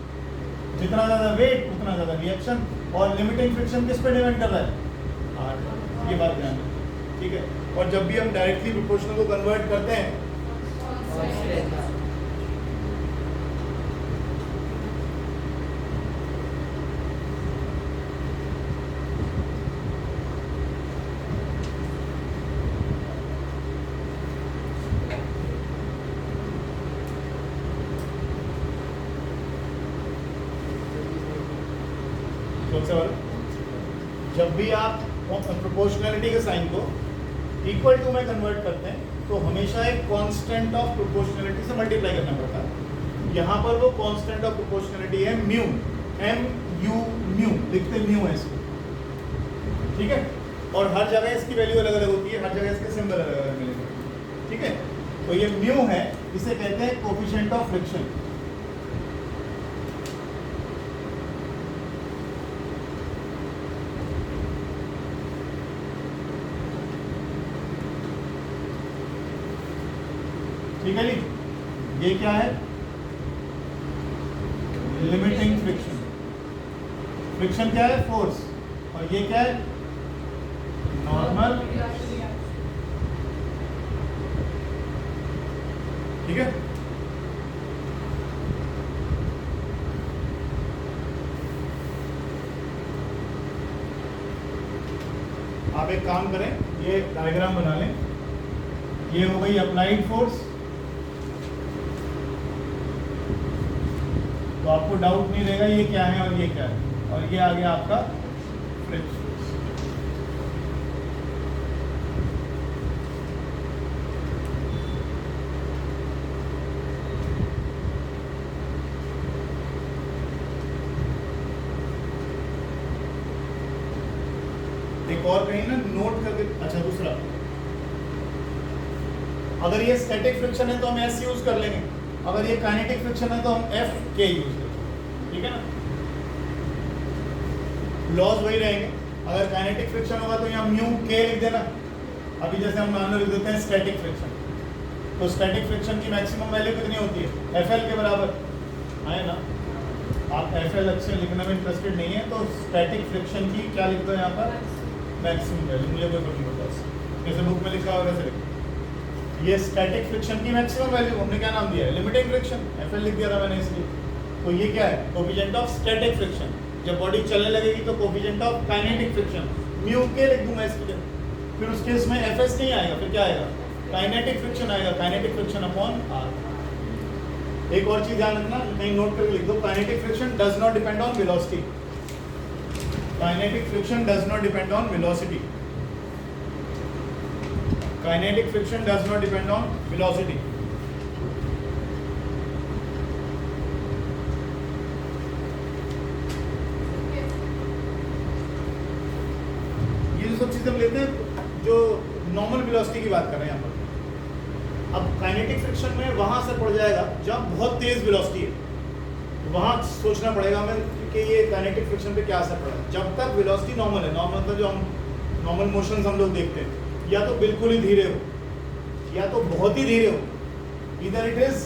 जितना ज़्यादा वेट उतना ज़्यादा रिएक्शन। और लिमिटिंग फ्रिक्शन किस पे डिपेंड कर रहा है, r। ये बात ध्यान रखें, ठीक है। और जब भी हम डायरेक्टली प्रोपोर्शनल को कन्वर्ट करते हैं, जब भी आप प्रोपोर्शनैलिटी के साइन को इक्वल टू में कन्वर्ट करते हैं तो हमेशा एक कांस्टेंट ऑफ प्रोपोर्शनैलिटी से मल्टीप्लाई करना पड़ता है। यहाँ पर वो कांस्टेंट ऑफ प्रोपोर्शनैलिटी है म्यू, म्यू लिखते म्यू है इसको, ठीक है। और हर जगह इसकी वैल्यू अलग अलग होती है, हर जगह इसके सिंबल अलग अलग मिलेंगे, ठीक है। तो ये म्यू है, इसे कहते हैं कोफिशिएंट ऑफ फ्रिक्शन। ठीक है जी, ये क्या है, लिमिटिंग फ्रिक्शन। फ्रिक्शन क्या है, फोर्स, और ये क्या है, नॉर्मल, ठीक है। आप एक काम करें, ये डायग्राम बना लें। ये हो गई अप्लाइड फोर्स, तो आपको डाउट नहीं रहेगा ये क्या है और ये क्या है। और ये आ गया आपका फ्रिक्शन। एक और कहीं ना नोट करके, अच्छा दूसरा, अगर ये स्टैटिक फ्रिक्शन है तो हम S यूज कर लेंगे, अगर ये काइनेटिक फ्रिक्शन है तो हम F K यूज करेंगे, ठीक है ना। लॉज वही रहेंगे। अगर काइनेटिक फ्रिक्शन होगा तो यहाँ म्यू K लिख देना। अभी जैसे हम मान लो लिख देते हैं स्टैटिक फ्रिक्शन, तो स्टैटिक फ्रिक्शन की मैक्सिमम वैल्यू कितनी होती है, FL के बराबर है ना। आप FL अच्छे लिखने में इंटरेस्टेड नहीं है तो स्टैटिक फ्रिक्शन की क्या लिख दो यहाँ पर, मैक्सिमम वैल्यू। मुझे कोई फर्क नहीं पड़ता, जैसे बुक में लिखा होगा वैसे लिखो। ये स्टैटिक फ्रिक्शन की मैक्सिमम वैल्यू हमने क्या नाम दिया है, लिमिटिंग फ्रिक्शन, FL लिख दिया था मैंने इसलिए। तो ये क्या है, कोफिशिएंट ऑफ स्टैटिक फ्रिक्शन। जब बॉडी चलने लगेगी तो coefficient of kinetic friction, mu के लिख दूंगा इसके लिए। फिर उस केस में एफ एस नहीं आएगा, फिर क्या आएगा, काइनेटिक फ्रिक्शन आएगा, काइनेटिक फ्रिक्शन अपॉन आर। एक और चीज ध्यान रखना, कहीं नोट करके लिख दो, kinetic friction does not depend on velocity. Kinetic friction does not depend on velocity. Kinetic friction does not depend on velocity. ये जो सब चीजें हम लेते हैं जो नॉर्मल वेलोसिटी की बात कर रहे हैं यहाँ पर। अब काइनेटिक फ्रिक्शन में वहां असर पड़ जाएगा जब बहुत तेज वेलोसिटी है, वहां सोचना पड़ेगा हमें कि ये काइनेटिक फ्रिक्शन पे क्या असर पड़ा है। जब तक वेलोसिटी नॉर्मल है, नॉर्मल मतलब जो हम नॉर्मल मोशंस हम लोग देखते हैं, या तो बिल्कुल ही धीरे हो या तो बहुत ही धीरे हो, इधर इट इज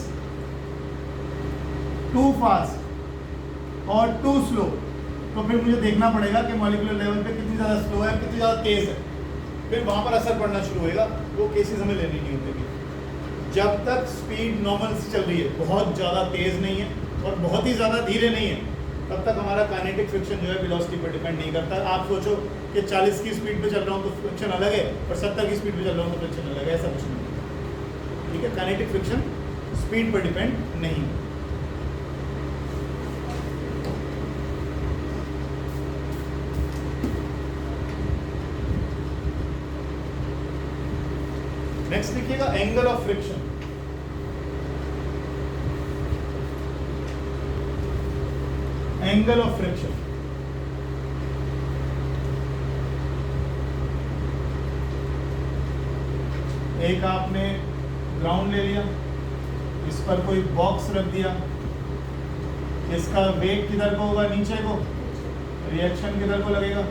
टू फास्ट और टू स्लो, तो फिर मुझे देखना पड़ेगा कि मॉलिक्यूलर लेवल पे कितनी ज़्यादा स्लो है, कितनी ज़्यादा तेज है, फिर वहां पर असर पड़ना शुरू होएगा। वो केसेस हमें लेने नहीं होते। जब तक स्पीड नॉर्मल से चल रही है, बहुत ज़्यादा तेज नहीं है और बहुत ही ज़्यादा धीरे नहीं है, तब तक हमारा काइनेटिक फ्रिक्शन जो है वेलोसिटी पर डिपेंड नहीं करता। आप सोचो कि 40 की स्पीड पे चल रहा हूँ तो फ्रिक्शन अलग है, और 70 की स्पीड पे चल रहा हूँ तो फ्रिक्शन अलग है, ऐसा कुछ नहीं। ठीक है, काइनेटिक फ्रिक्शन स्पीड पर डिपेंड नहीं। नेक्स्ट लिखिएगा angle of friction. Angle of friction एक आपने ग्राउंड ले लिया, इस पर कोई बॉक्स रख दिया, इसका वेट किधर को होगा, नीचे को, रिएक्शन किधर को लगेगा,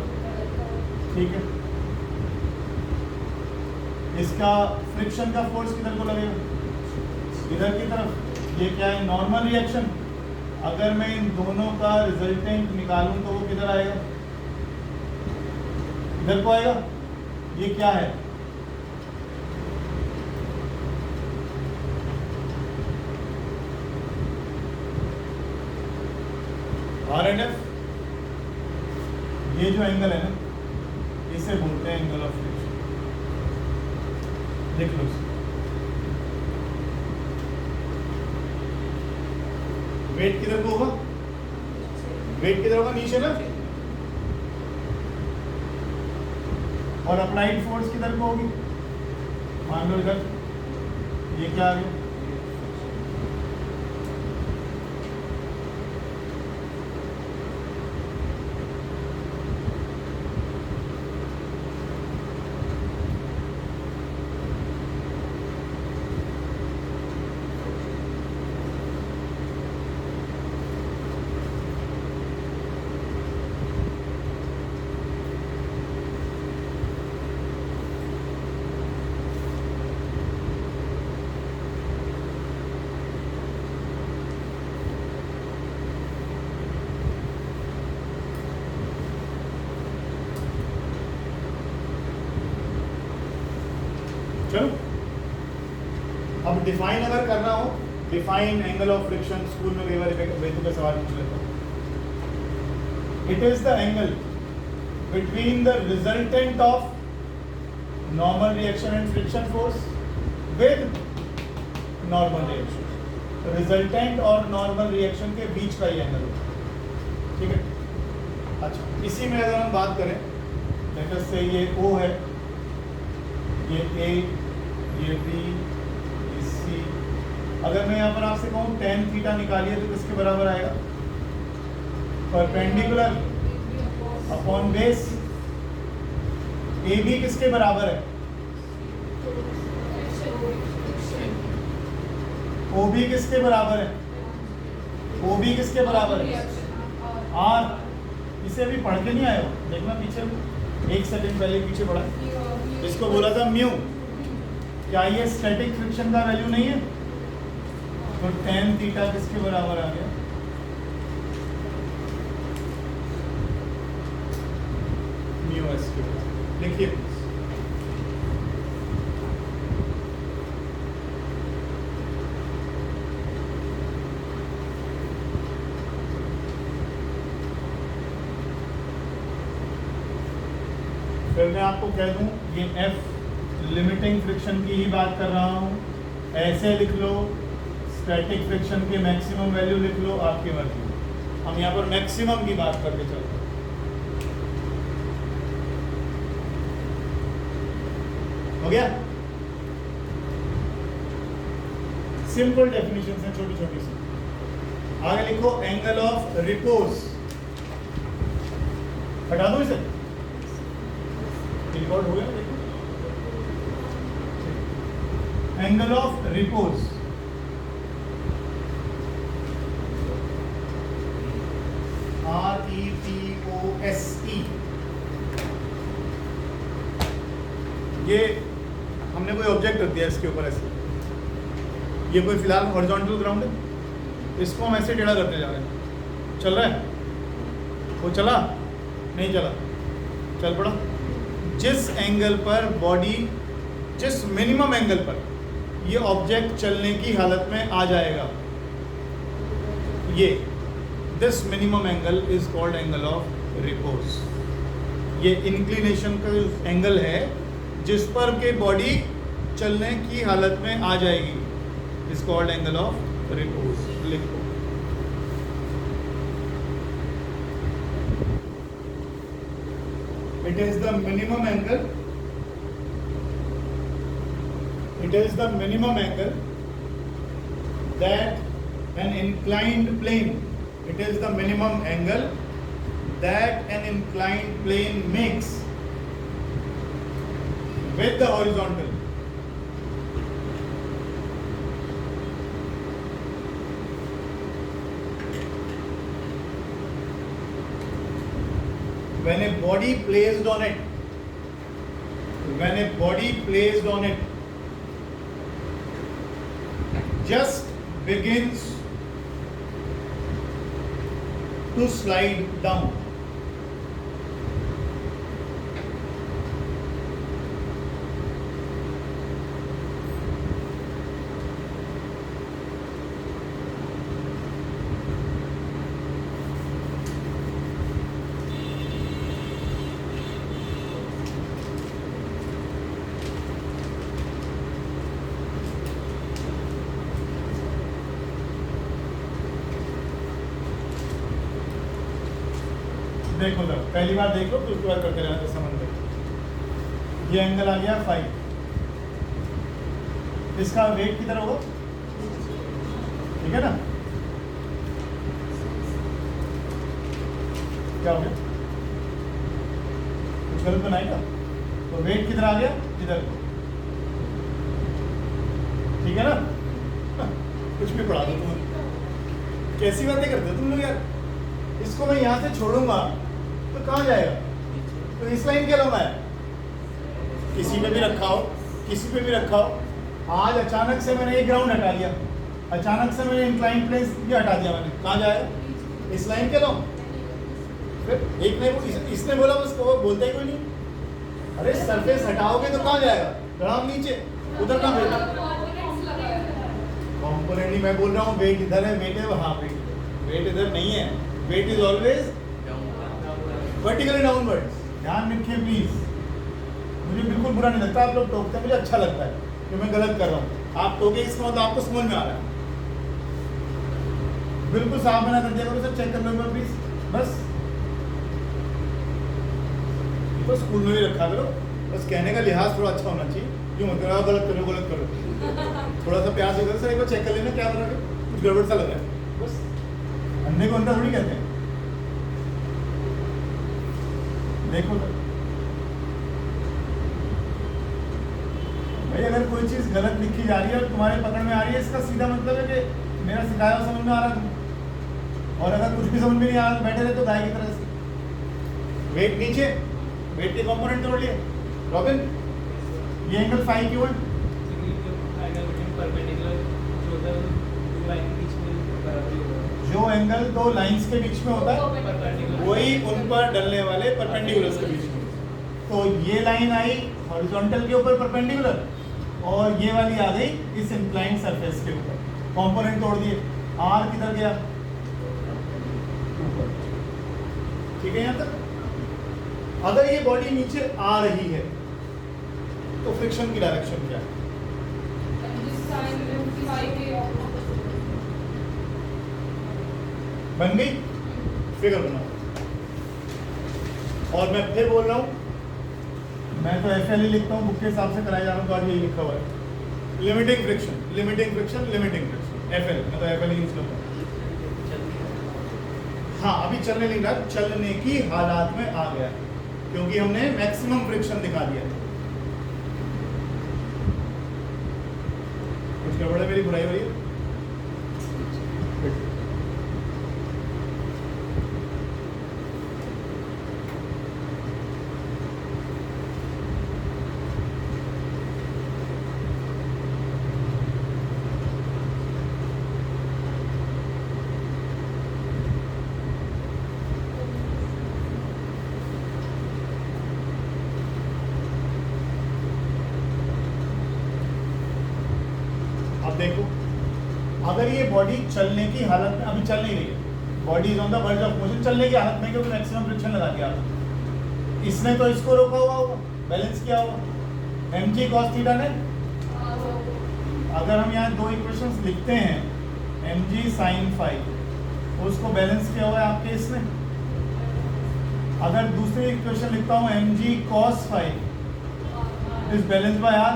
ठीक है, इसका फ्रिक्शन का फोर्स किधर को लगेगा, इधर की तरफ। ये क्या है, नॉर्मल रिएक्शन। अगर मैं इन दोनों का रिजल्टेंट निकालूं तो वो किधर आएगा, इधर को आएगा। ये क्या है, आर एंड एफ। ये जो एंगल है ना, इसे बोलते हैं एंगल ऑफ फ्रिक्शन। देख लो इसे। वेट किधर को होगा, वेट किधर होगा, नीचे ना, और अप्लाइड फोर्स किधर को होगी, मान लो इधर। ये क्या आ गया, चलो। अब डिफाइन अगर करना हो, define angle of friction, school में कई बार वेतु का सवाल पूछ लेता हूँ। It is the angle between the resultant of normal reaction and friction force with normal reaction. Resultant और नॉर्मल रिएक्शन के बीच का ही एंगल होता है, ठीक है। अच्छा, इसी में अगर हम बात करें, लेट अस से ये O है, ये A, ये B, ये C। अगर मैं यहाँ पर आपसे कहूँ tan थीटा निकालिए तो किसके बराबर आएगा, परपेंडिकुलर अपॉन बेस। AB किसके बराबर है, OB किसके बराबर है, OB किसके बराबर है, R। इसे अभी पढ़ के नहीं आए हो, देखना पीछे, एक सेकंड पहले पीछे पढ़ा, इसको बोला था म्यू। क्या ये स्टैटिक फ्रिक्शन का वैल्यू नहीं है, तो tan थीटा किसके बराबर आ गया, म्यू एस के। लिखिए फिर मैं आपको कह दूं ये F लिमिटिंग फ्रिक्शन की ही बात कर रहा हूँ, ऐसे लिख लो, स्टैटिक फ्रिक्शन के मैक्सिमम वैल्यू लिख लो, आपकी मर्जी। हम यहाँ पर मैक्सिमम की बात करके चलते हैं। हो गया? सिंपल डेफिनेशन है, छोटी छोटी सी। आगे लिखो एंगल ऑफ रिपोज। हटा दो इसे, रिकॉर्ड हो गया। देखो एंगल ऑफ रिपोज, REPOSE। ये हमने कोई ऑब्जेक्ट रख दिया इसके ऊपर ऐसे, ये कोई फिलहाल हॉरिजॉन्टल ग्राउंड है, इसको हम ऐसे टेढ़ा करते जा रहे हैं। चल रहा है? वो चला? नहीं चला, चल पड़ा। जिस एंगल पर बॉडी, जिस मिनिमम एंगल पर ये ऑब्जेक्ट चलने की हालत में आ जाएगा, ये this minimum angle is called angle of repose. ये इंक्लिनेशन का एंगल है जिस पर के बॉडी चलने की हालत में आ जाएगी, is called angle of repose. लिखो it is the minimum angle, it is the minimum angle that an inclined plane, it is the minimum angle that an inclined plane makes with the horizontal. When a body placed on it, when a body placed on it just begins to slide down, देखो sir, पहली बार देख लो, फिर उसके बाद करते रहना तो समझ में। ये एंगल आ गया 5, इसका वेट किधर होगा? ठीक है ना? क्या हो गया? कुछ गलत तो नहीं था? तो वेट किधर आ गया? इधर। ठीक है ना? कुछ भी पढ़ा दो तुम, कैसी बातें करते हो तुम लोग यार। इसको मैं यहाँ से छोड़ूंगा तो कहाँ जाएगा? तो इस लाइन के लंबा है, किसी पे भी रखा हो, किसी पे भी रखा हो। आज अचानक से मैंने एक ग्राउंड हटा लिया, अचानक से मैंने इंक्लाइन प्लेन भी हटा दिया, मैंने कहाँ जाएगा? इस लाइन के लंब। फिर एक ने इसने बोला, उसको बोलता ही कोई नहीं। अरे सरफेस हटाओगे तो कहाँ जाएगा? ग्राउंड नीचे, उधर कहाँ भेजा? कॉम्पोनेंट ही मैं बोल रहा हूँ, वेट इधर है, वेट है वहाँ, वेट इधर नहीं है। Weight is always vertically downwards. ध्यान रखिए प्लीज, मुझे बिल्कुल बुरा नहीं लगता आप लोग टोकते हैं, मुझे अच्छा लगता है कि मैं गलत कर रहा हूँ। आप टोके इसका मतलब आपको समझ में आ रहा है, बिल्कुल साफ बना कर दिया करो सर, चेक कर लो एक बार प्लीज। बस तो स्कूल में भी रखा करो, बस कहने का लिहाज थोड़ा अच्छा होना चाहिए। क्यों मत करो, गलत करो गलत करो, थोड़ा सा प्यार से करो सर, एक बार चेक कर लेना क्या बना, कुछ गड़बड़ सा लग रहा है। बस अंधे को अंधा थोड़ी कहते हैं। देखो भाई, अगर कोई चीज गलत लिखी जा रही है और तुम्हारे पकड़ में आ रही है, इसका सीधा मतलब है कि मेरा सिखाया समझ में आ रहा है। और अगर कुछ भी समझ में नहीं आ रहा तो बैठे रहे तो गाय की तरह से। वेट नीचे, वेट के कंपोनेंट तोड़ लिए। रॉबिन, ये एंगल 5 क्यों है? जो एंगल दो लाइंस के बीच में होता है वही उन पर डलने वाले परपेंडिकुलर्स के बीच में। तो ये लाइन आई हॉरिजॉन्टल के ऊपर परपेंडिकुलर, और ये वाली आ गई इस इंक्लाइंड सरफेस के ऊपर। कंपोनेंट तोड़ दिए, आर किधर गया? ऊपर। ठीक है यहाँ तक? अगर ये बॉडी नीचे आ रही है तो फ्रिक्शन की डायरेक्शन क्या है? बन गई? फिगर बनाओ। और मैं फिर बोल रहा हूं, मैं तो FL ही लिखता हूं, बुक के हिसाब से कराया जा रहा हूं, तो आज यही लिखा हुआ है, limiting friction, limiting friction, limiting friction, FL, मैं तो FL ही यूज करता हूं। हाँ, अभी चलने नहीं रहा, चलने की हालात में आ गया क्योंकि हमने मैक्सिमम फ्रिक्शन दिखा दिया। कुछ गड़बड़ है? मेरी बुराई हो रही है? देखो, अगर ये बॉडी चलने की हालत में, अभी चल नहीं रही है, body is on the verge of motion, चलने की हालत में, क्योंकि मैक्सिमम फ्रिक्शन लगा दिया आपने, इसने तो इसको रोका हुआ होगा, बैलेंस किया होगा, mg cos थीटा ने। अगर हम यहाँ दो इक्वेशंस लिखते हैं, mg sin फाई, उसको बैलेंस किया हुआ है आपके इसने। अगर दूसरी इक्वेशन लिखता हूँ mg cos phi is balance by r,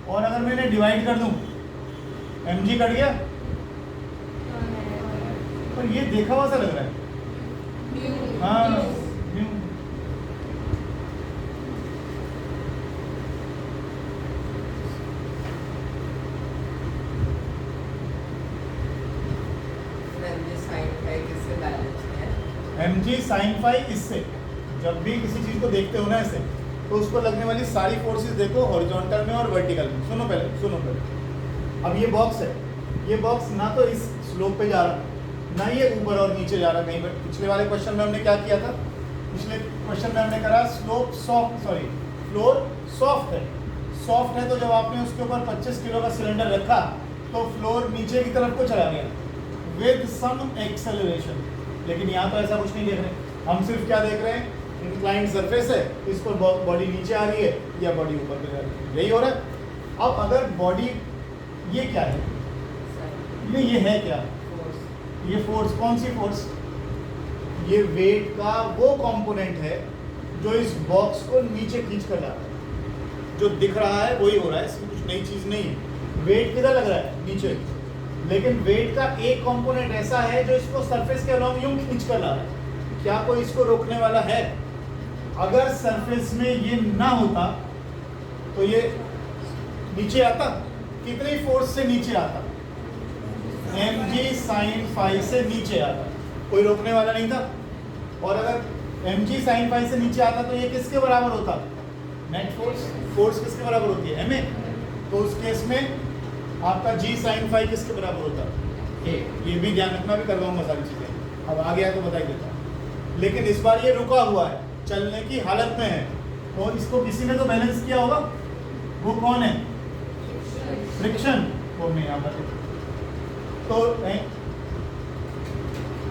और अगर मैंने डिवाइड कर दूं, mg कट गया, पर ये देखा हुआ सा लग रहा है। हाँ, म्यू। mg sin फाई इससे, जब भी किसी चीज को देखते हो ना ऐसे, तो उस पर लगने वाली सारी फोर्सेस देखो हॉरिजॉन्टल में और वर्टिकल में। सुनो पहले। अब ये बॉक्स है, ये बॉक्स ना तो इस स्लोप पे जा रहा, ना ये ऊपर और नीचे जा रहा कहीं पर। पिछले वाले क्वेश्चन में हमने क्या किया था? पिछले क्वेश्चन में हमने करा फ्लोर सॉफ्ट है। सॉफ्ट है तो जब आपने उसके ऊपर 25 किलो का सिलेंडर रखा तो फ्लोर नीचे की तरफ को चला गया विद सम एक्सेलरेशन। लेकिन यहाँ तो ऐसा कुछ नहीं देख रहे, हम सिर्फ क्या देख रहे हैं, इंक्लाइंड सरफेस है, इस पर बॉडी नीचे आ रही है या बॉडी ऊपर पे जा रही है, यही हो रहा है। अब अगर बॉडी, ये क्या है, ये है क्या? ये फोर्स, कौन सी फोर्स? ये वेट का वो कंपोनेंट है जो इस बॉक्स को नीचे खींच कर ला रहा है। जो दिख रहा है वही हो रहा है, इसमें कुछ नई चीज नहीं है। वेट किधर लग रहा है? नीचे। लेकिन वेट का एक कंपोनेंट ऐसा है जो इसको सरफेस के अलोंग यूं खींच कर ला रहा है। क्या कोई इसको रोकने वाला है? अगर सरफेस में ये ना होता तो ये नीचे आता। कितनी फोर्स से नीचे आता? mg sin फाई से नीचे आता, कोई रोकने वाला नहीं था। और अगर mg sin फाई से नीचे आता तो ये किसके बराबर होता? Net force. फोर्स किसके बराबर होती है? ma। तो उस केस में आपका g sin फाई किसके बराबर होता? a। ये भी ध्यान रखना, भी करवाऊंगा सारी चीजें, अब आ गया तो बता ही देता हूं। लेकिन इस बार ये रुका हुआ है, चलने की हालत में है, और इसको किसी ने तो बैलेंस किया होगा। वो कौन है? फ्रिक्शन। वो मैं यहाँ पर, तो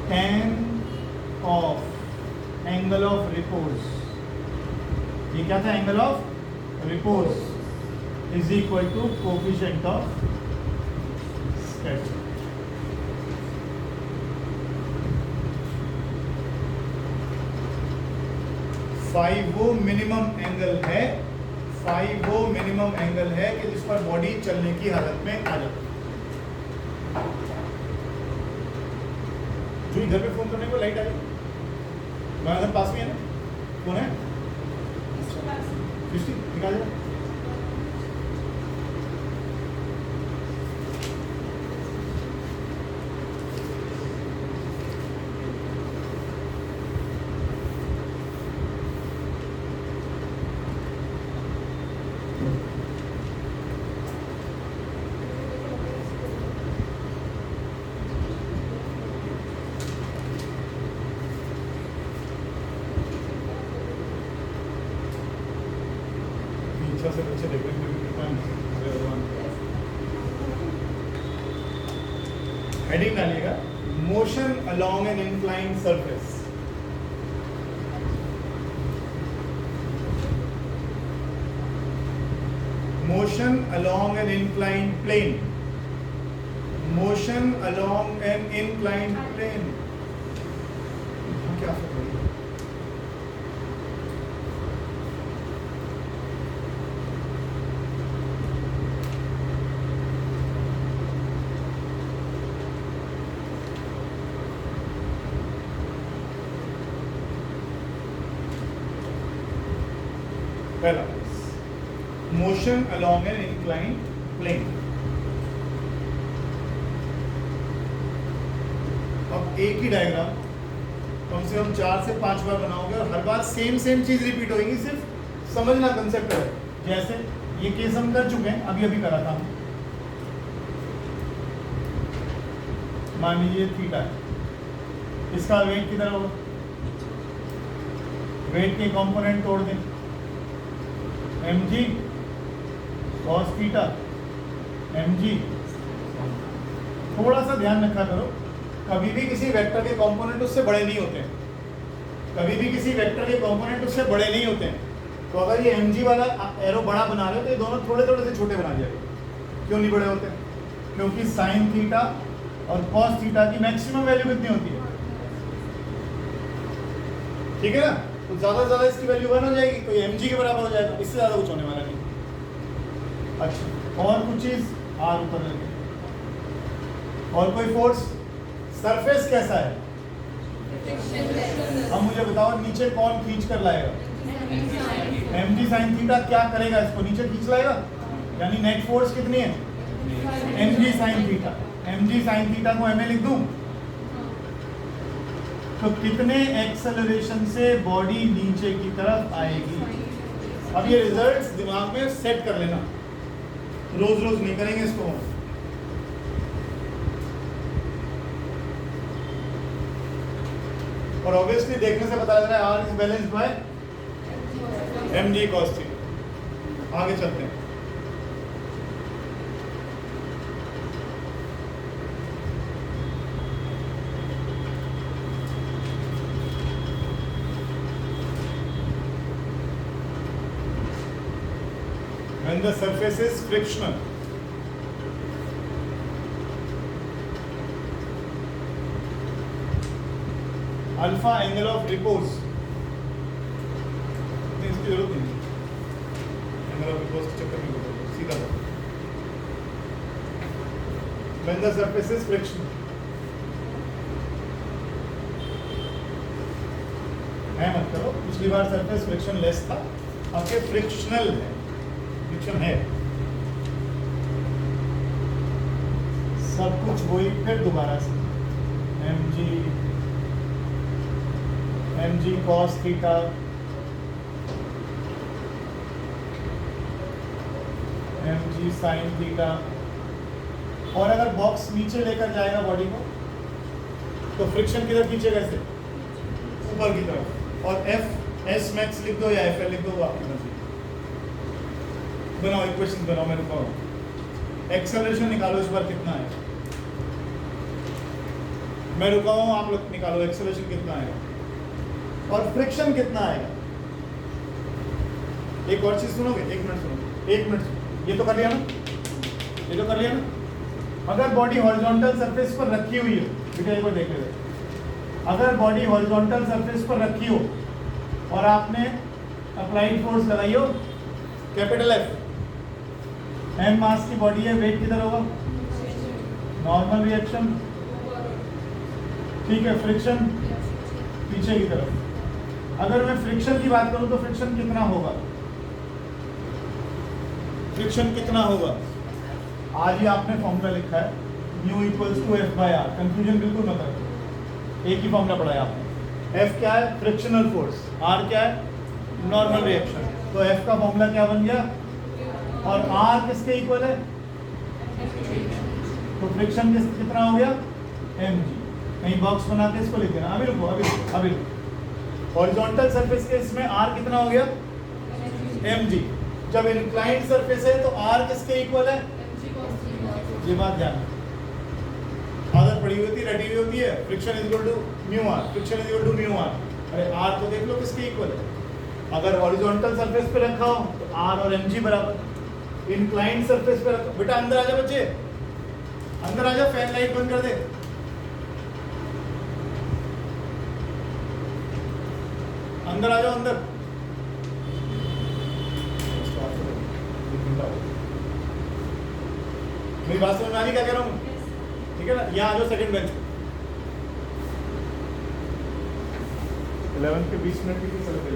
tan of angle of repose, ये क्या था? Angle of repose is equal to coefficient of stretch. Five वो मिनिमम एंगल है, कि जिस पर बॉडी चलने की हालत में आ जाती है। जो इधर पे फोन करने को लाइट आ गई, मैं अगर पास में है ना, कौन है? निकाल दो। से बच्चे देख रहे हैं। हेडिंग डालिएगा, motion along an inclined surface. motion along an inclined plane, motion along an inclined plane. क्या फर्क है? पहला motion along an inclined plane. अब एक ही डायग्राम कम से कम 4 से 5 बार बनाओगे और हर बार सेम चीज रिपीट होगी. सिर्फ समझना कंसेप्ट है. जैसे ये केस हम कर चुके हैं, अभी अभी करा था. मान लीजिए थीटा है, इसका वेट कितना होगा? वेट के कंपोनेंट तोड़ दें. mg cos theta mg. थोड़ा सा ध्यान रखा करो, कभी भी किसी वेक्टर के कंपोनेंट उससे बड़े नहीं होते हैं. कभी भी किसी वेक्टर के कंपोनेंट उससे बड़े नहीं होते हैं. तो अगर ये mg वाला एरो बड़ा बना रहे हो तो ये दोनों थोड़े थोड़े से छोटे बना जाएंगे. क्यों नहीं बड़े होते? क्योंकि साइन थीटा और cos थीटा की मैक्सिमम वैल्यू कितनी होती है? ठीक है ना. तो ज़्यादा से ज़्यादा इसकी वैल्यू 1 हो जाएगी, तो ये mg के बराबर हो जाएगा. इससे ज़्यादा कुछ होने वाला नहीं. अच्छा, और कुछ चीज़ r ऊपर लगे. और कोई फोर्स. सरफेस कैसा है? अब मुझे बताओ, नीचे कौन खींच कर लाएगा? mg sin थीटा क्या करेगा? इसको नीचे खींच लाएगा. यानी नेट फोर्स कितनी है? mg sin theta. mg sin theta को ma लिख दूं तो कितने एक्सेलरेशन से बॉडी नीचे की तरफ आएगी? अब ये रिजल्ट्स दिमाग में सेट कर लेना. रोज रोज नहीं करेंगे इसको. और ऑब्वियसली देखने से पता लग रहा है R is balanced by mg cos theta. आगे चलते हैं. When the surface is frictional, alpha angle of repose, इसकी जरूरत नहीं. angle of repose के चक्कर में सीधा था. When the surface is frictional, है मत करो. पिछली बार सरफेस फ्रिक्शन लेस था, अब ये फ्रिक्शनल है. है सब कुछ वही. फिर दोबारा से mg cos theta mg sin theta. और अगर बॉक्स नीचे लेकर जाएगा बॉडी को तो फ्रिक्शन किधर खींचेगा? ऐसे ऊपर की तरफ. और f s max लिख दो या fl लिख दो, वो आपकी मर्जी. बनाओ इक्वेशन बनाओ. मैं रुका हूँ. एक्सेलरेशन निकालो इस बार कितना है. मैं रुका हूँ, आप लोग निकालो एक्सेलरेशन कितना आएगा और फ्रिक्शन कितना आएगा. एक और चीज सुनोगे? एक मिनट सुनो. ये तो कर लिया ना, ये तो कर लिया ना. अगर बॉडी हॉरिजॉन्टल सरफेस पर रखी हुई हो, बेटा एक बार देख ले. अगर बॉडी हॉरिजॉन्टल सरफेस पर रखी हो और आपने अप्लाइड फोर्स लगाई हो कैपिटल F, m मास की बॉडी है, वेट किधर होगा? Normal reaction. ठीक है. फ्रिक्शन पीछे की तरफ. अगर मैं फ्रिक्शन की बात करूं तो फ्रिक्शन कितना होगा? फ्रिक्शन कितना होगा? आज ही आपने फॉर्मूला लिखा है μ = F/r. कंफ्यूजन बिल्कुल मत करो. एक ही फॉर्मूला पढ़ा है आपने. F क्या है? Frictional force. R क्या है? Normal reaction. तो F का फॉर्मूला क्या बन गया? और R किसके इक्वल है? तो फ्रिक्शन कितना हो गया? mg. कहीं बॉक्स बना के इसको लिख देना. अभी रुको. हॉरिजॉन्टल सरफेस के इसमें R कितना हो गया? mg. जब इंक्लाइंड सरफेस है तो R किसके इक्वल है? ये बात ध्यान. आदत पड़ी हुई होती, रटी हुई होती है. Friction is equal to μr. Friction is equal to μr. अरे R तो देख लो किसके इक्वल है. अगर हॉरिजॉन्टल सरफेस पे रखा हो तो R और mg बराबर. इंक्लाइंड सरफेस पे रखो। बेटा अंदर आ जा बच्चे, अंदर आ जा, फैन लाइट बंद कर दे। अंदर आ जाओ, अंदर। मेरी बात समझ में आ रही क्या कह रहा हूँ? ठीक है ना, यहाँ आ जाओ सेकंड बेंच। 11 के 20 मिनट की चल रही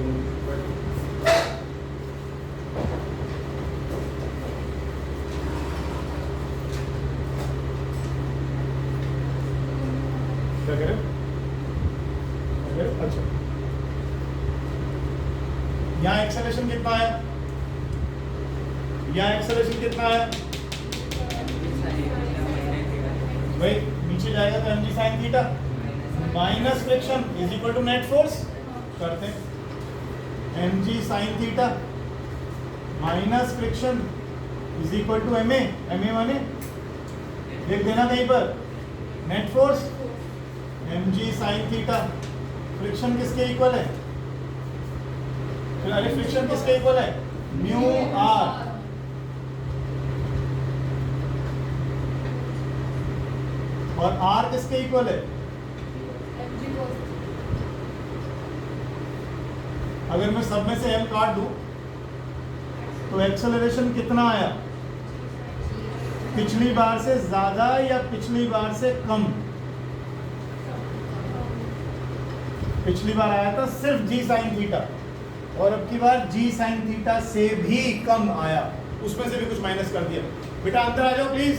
क्या करें? अच्छा, यहाँ एक्सेलरेशन कितना है? यहाँ एक्सेलरेशन कितना है भाई? नीचे जाएगा तो mg sin theta minus friction is equal to net force. करते हैं mg sin theta minus friction is equal to ma। ma माने लिख देना कहीं पर, net force mg sin theta. Friction किसके इक्वल है? अरे फ्रिक्शन किसके इक्वल है? Mu R. और आर किसके इक्वल है? अगर मैं सब में से m काट दूं तो एक्सेलरेशन कितना आया? पिछली बार से ज्यादा या पिछली बार से कम? पिछली बार आया था सिर्फ g sin थीटा, और अब की बार g sin थीटा से भी कम आया, उसमें से भी कुछ माइनस कर दिया। बेटा अंदर आ जाओ प्लीज,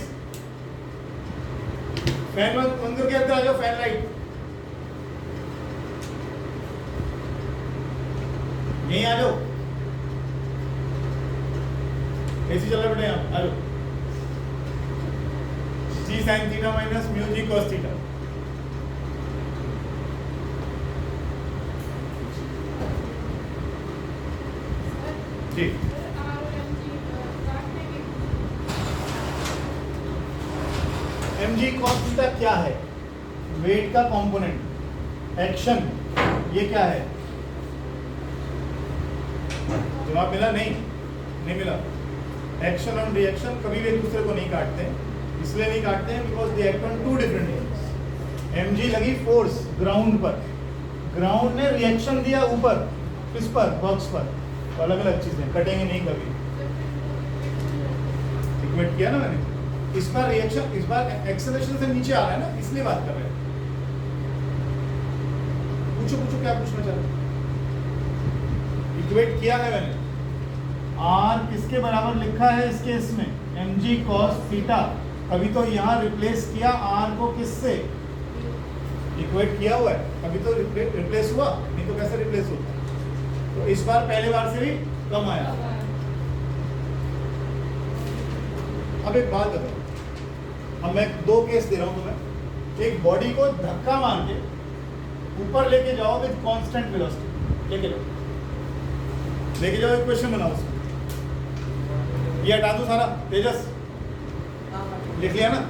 फैन बंद करके अंदर आ जाओ, फैन लाइट यहीं आ जाओ। एसी चल रहा है बेटा, यहाँ आ जाओ। g sin theta minus mu g cos theta. ठीक, mg cos थीटा क्या है? वेट का कंपोनेंट। एक्शन ये क्या है? जवाब मिला? नहीं मिला। एक्शन और रिएक्शन कभी भी एक दूसरे को नहीं काटते, इसलिए नहीं काटते हैं because they act on two different things. mg लगी फोर्स ग्राउंड पर, ग्राउंड ने रिएक्शन दिया ऊपर, किस पर? बॉक्स पर। तो अलग अलग चीजें कटेंगे नहीं कभी। इक्वेट किया ना मैंने। इस बार रिएक्शन, इस बार एक्सेलरेशन से नीचे आ रहा है ना, इसलिए बात कर रहे हैं। पूछो क्या पूछना चाह रहे? इक्वेट किया है मैंने। r किसके बराबर लिखा है इस केस में? mg cos theta. अभी तो यहाँ रिप्लेस किया r को किससे? इक्वेट किया हुआ है, अभी तो रिप्लेस हुआ, नहीं तो कैसे रिप्लेस होता? तो इस बार पहले बार से भी कम आया। अब एक बात बताओ, अब मैं दो केस दे रहा हूं तुम्हें। एक बॉडी को धक्का मार के ऊपर लेके जाओ विद कांस्टेंट वेलोसिटी, लेके जाओ एक क्वेश्चन बनाओ उसमें। ये हटा दो सारा, तेजस लिख लिया ना?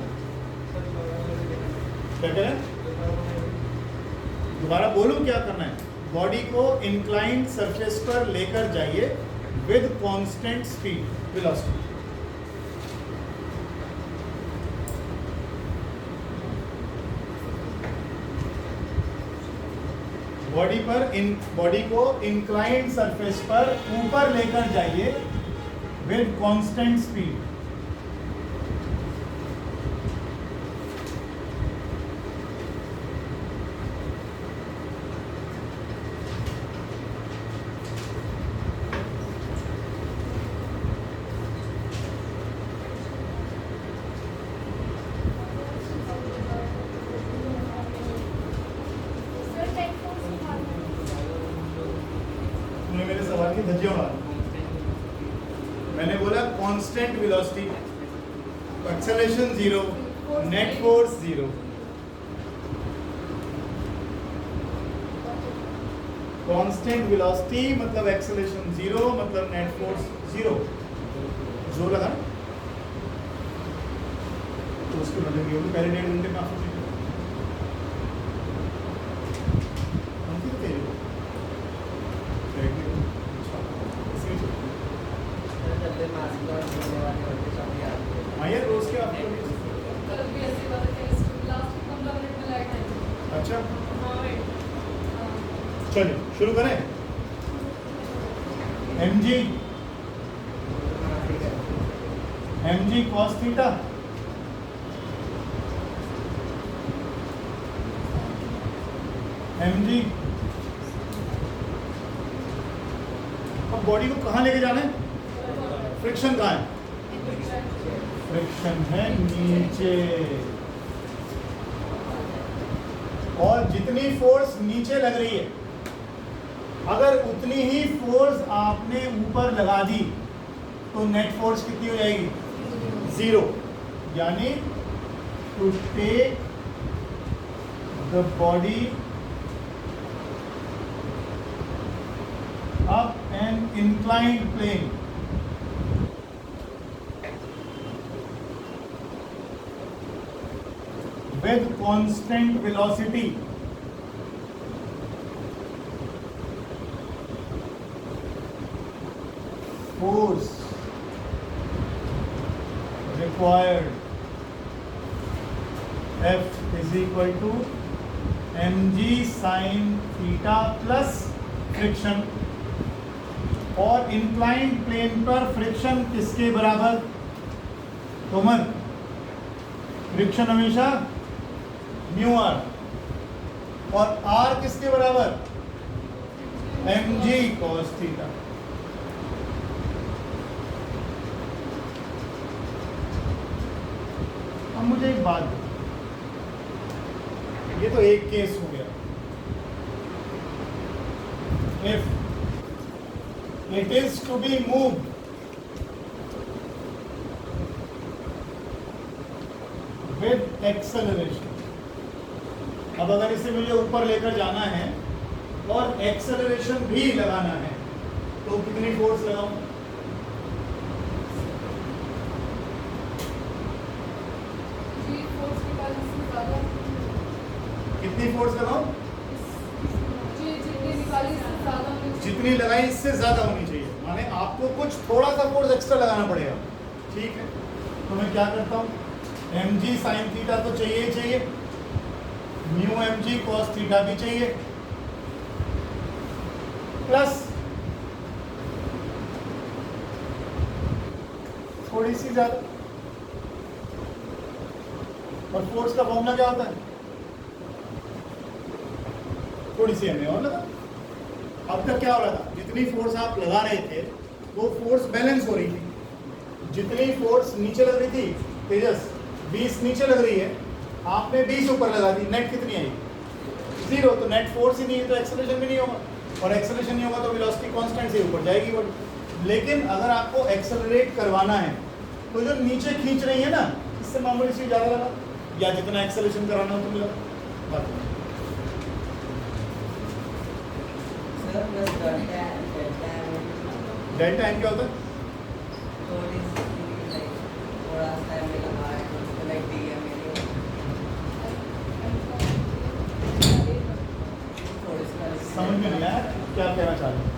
क्या कह रहे हैं? दोबारा बोलो क्या करना है। बॉडी को इंक्लाइंड सरफेस पर लेकर जाइए with constant speed velocity. Body को इंक्लाइंड सरफेस पर ऊपर लेकर जाइए विद कांस्टेंट स्पीड। मेरे सवाल की धज्जियां उड़ा। मैंने बोला constant velocity, acceleration 0, net force 0। Constant velocity मतलब एक्सेलरेशन 0 मतलब नेट फोर्स 0। जोर लगा तो उसकी मतलब ये होगी पहले 1.5 घंटे में आपको más हाँ यार रोज के आपको अच्छा चलिए शुरू करें। mg cos theta mg। अब बॉडी को कहाँ लेके जाना है? फ्रिक्शन कहाँ है? फ्रिक्शन है नीचे, और जितनी फोर्स नीचे लग रही है अगर उतनी ही फोर्स आपने ऊपर लगा दी तो नेट फोर्स कितनी हो जाएगी? 0। यानी to take the body up an inclined plane with constant velocity force required F is equal to mg sin theta plus friction। और इंक्लाइंड प्लेन पर फ्रिक्शन किसके बराबर? कॉमन फ्रिक्शन हमेशा म्यू आर, और आर किसके बराबर? mg cos theta. अब मुझे एक बात दो, ये तो एक केस हो गया। If it is to be moved with acceleration, अब अगर इसे मुझे ऊपर लेकर जाना है और एक्सेलरेशन भी लगाना है तो कितनी फोर्स लगाऊं? कितनी फोर्स लगाऊं? जितनी लगाई इससे ज्यादा होनी चाहिए, माने आपको कुछ थोड़ा सा फोर्स एक्स्ट्रा लगाना पड़ेगा। ठीक है, तो मैं क्या करता हूँ, mg sin थीटा तो चाहिए ही चाहिए, म्यू mg cos थीटा भी चाहिए, प्लस थोड़ी सी ज्यादा। और फोर्स का फॉर्मूला क्या होता है? थोड़ी सी हमने और लगा। अब तक क्या हो रहा था, जितनी फोर्स आप लगा रहे थे वो फोर्स बैलेंस हो रही थी। जितनी फोर्स नीचे लग रही थी, तेजस 20 नीचे लग रही है, आपने 20 ऊपर लगा दी, नेट कितनी आई? 0। तो नेट फोर्स ही नहीं है तो एक्सेलरेशन भी नहीं होगा, और एक्सेलरेशन नहीं होगा तो वेलोसिटी कांस्टेंट से ऊपर जाएगी बॉडी। लेकिन अगर आपको एक्सेलरेट करवाना है तो जो नीचे खींच रही है ना, इससे मामूली सी ज़्यादा लगा, या जितना एक्सेलरेशन कराना हो तो मिला। डेल्टा एन क्या होता है? समझ में नहीं आया क्या कहना चाह रहे हैं?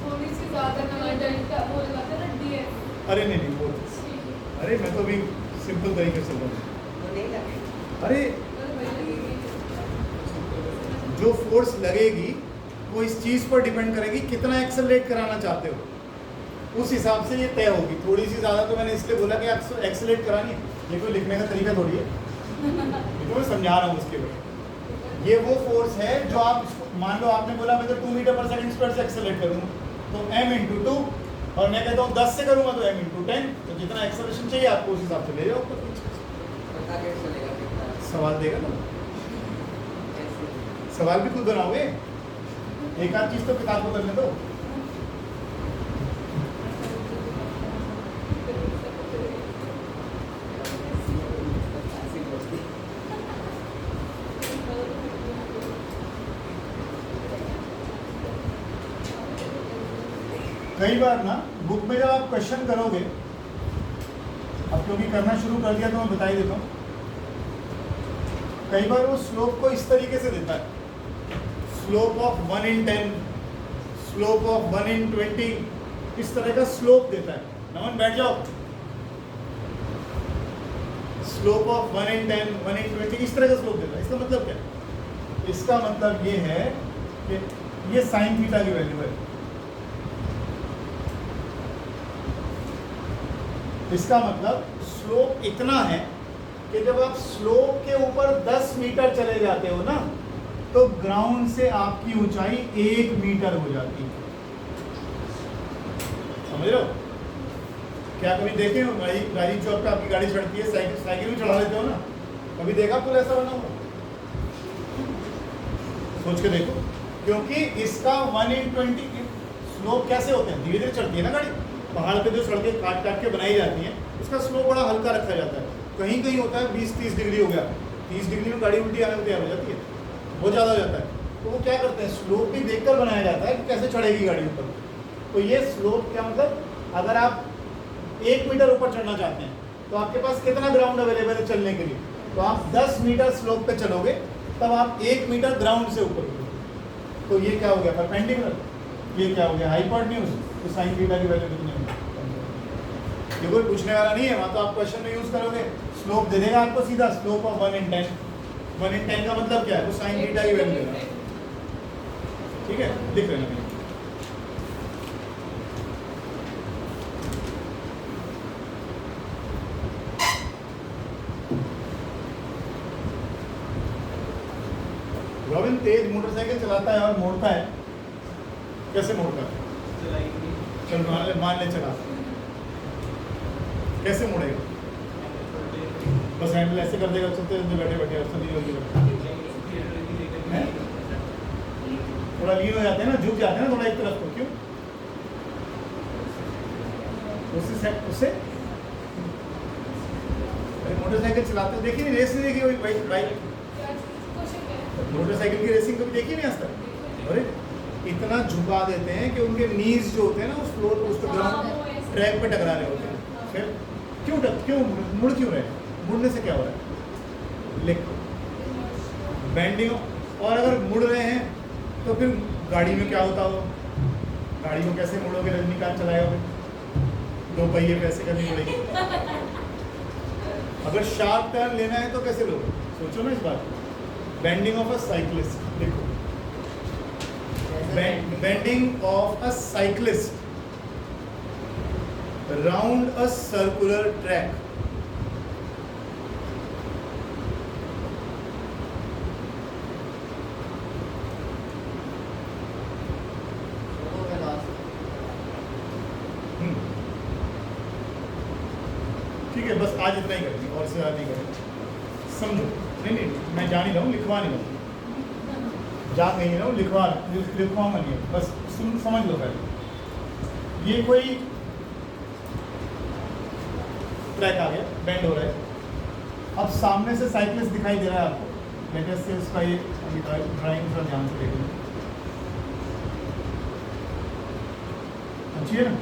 थोड़ी सी ज्यादा डेल्टा वो लगाते हैं ना डीएफ। अरे नहीं वो, अरे मैं तो भी सिंपल तरीके से बोल, अरे जो फोर्स लगेगी वो इस चीज़ पर डिपेंड करेगी कितना एक्सेलरेट कराना चाहते हो, उस हिसाब से ये तय होगी। थोड़ी सी ज़्यादा तो मैंने इसलिए बोला कि एक्सेलरेट करानी है, ये कोई लिखने का तरीका थोड़ी है, ये तो मैं समझा रहा हूँ उसके लिए। ये वो फोर्स है जो आप, मान लो आपने बोला मैं तो 2 मीटर पर सेकंड स्क्वायर से एक्सेलरेट करूँगा तो m × 2, और मैं कहता हूँ 10 से करूँगा तो m × 10, तो जितना एक्सेलरेशन चाहिए आपको उस हिसाब से ले जाओ। सवाल देगा ना, सवाल भी खुद बनाओगे, एक आध चीज़ तो किताब को करने दो। कई बार ना बुक में जब आप क्वेश्चन करोगे, अब क्योंकि करना शुरू कर दिया तो मैं बता ही देता हूँ, कई बार वो स्लोप को इस तरीके से देता है, slope of 1 in 10, slope of 1 in 20, इस तरह का स्लोप देता है। नमन बैठ जाओ। स्लोप ऑफ 1 in 10, 1 in 20 इस तरह का स्लोप देता है। इसका मतलब क्या है? इसका मतलब ये है कि ये साइन थीटा की वैल्यू है। इसका मतलब स्लोप इतना है कि जब आप स्लोप के ऊपर 10 मीटर चले जाते हो ना, तो ग्राउंड से आपकी ऊंचाई 1 मीटर हो जाती है। समझ रहे हो? क्या कभी देखे हो गाड़ी चौक पे आपकी गाड़ी चढ़ती है, साइकिल भी चढ़ा लेते हो ना? कभी देखा पुल ऐसा बना हुआ? सोच के देखो, क्योंकि इसका 1 in 20 स्लोप कैसे होते हैं? धीरे धीरे चढ़ती है ना गाड़ी। पहाड़ पे जो सड़कें काट काट के बनाई जाती हैं, उसका स्लोप बड़ा हल्का रखा जाता है। कहीं कहीं होता है 20-30 डिग्री हो गया, 30 डिग्री में गाड़ी उल्टी आने को तैयार हो जाती है, बहुत ज़्यादा हो जाता है। तो वो क्या करते हैं, स्लोप भी देखकर बनाया जाता है कि कैसे चढ़ेगी गाड़ी ऊपर। तो ये स्लोप क्या मतलब, अगर आप 1 मीटर ऊपर चढ़ना चाहते हैं तो आपके पास कितना ग्राउंड अवेलेबल है चलने के लिए? तो आप 10 मीटर स्लोप पे चलोगे, तब आप 1 मीटर ग्राउंड से ऊपर उठोगे। तो ये क्या हो गया, परपेंडिकुलर। ये क्या हो गया, हाइपोटेन्यूज। तो साइन थीटा की वैल्यू कितनी है? ये कोई पूछने वाला नहीं है, वहाँ तो आप क्वेश्चन में यूज करोगे, स्लोप दे देगा आपको सीधा, स्लोप ऑफ 1 in 10। 1 in 10 का मतलब क्या है? वो साइन थीटा की वैल्यू देगा। ठीक है, लिख लेना। रॉबिन तेज मोटरसाइकिल चलाता है और मोड़ता है, कैसे मोड़ता है? चल मान ले चला, कैसे मुड़ेगा? बस हैंडल ऐसे कर देगा, चलते चलते बैठे बैठे थोड़ा लीन हो जाते हैं ना, झुक जाते हैं ना थोड़ा एक तरफ को। क्यों? उससे मोटरसाइकिल चलाते हो, देखिए रेस नहीं देखी कोई बाइक मोटरसाइकिल की रेसिंग कभी देखी नहीं आज तक? अरे इतना झुका देते हैं कि उनके नीज जो होते हैं ना, उस फ्लोर उस ग्राउंड ट्रैक पे टकरा रहे होते हैं। फिर क्यों मुड़ क्यों रहे? मुड़ने से क्या हो रहा है? लिखो, बेंडिंग। और अगर मुड़ रहे हैं तो फिर गाड़ी में क्या होता हो? गाड़ी को कैसे मुड़ोगे? रजनीकांत चलाएगा फिर 2 पहिए पे ऐसे करनी पड़ेगी। अगर शार्प टर्न लेना है तो कैसे लोगे? सोचो ना इस बात को। बेंडिंग ऑफ अ साइक्लिस्ट, देखो, bending of a cyclist round a circular track. ठीक है, बस आज इतना ही करेंगे और इससे ज़्यादा नहीं करेंगे। समझो, नहीं मैं जान ही रहा हूँ, लिखवा नहीं रहा, जान नहीं रहा हूँ, लिखवा नहीं, बस समझ लो पहले। ये कोई ट्रैक आ गया, बेंड हो रहा है। अब सामने से साइक्लिस्ट दिखाई दे रहा है आपको। लेटेस्ट से उसका ये ड्राइंग थोड़ा ध्यान से देखो, अच्छी है ना?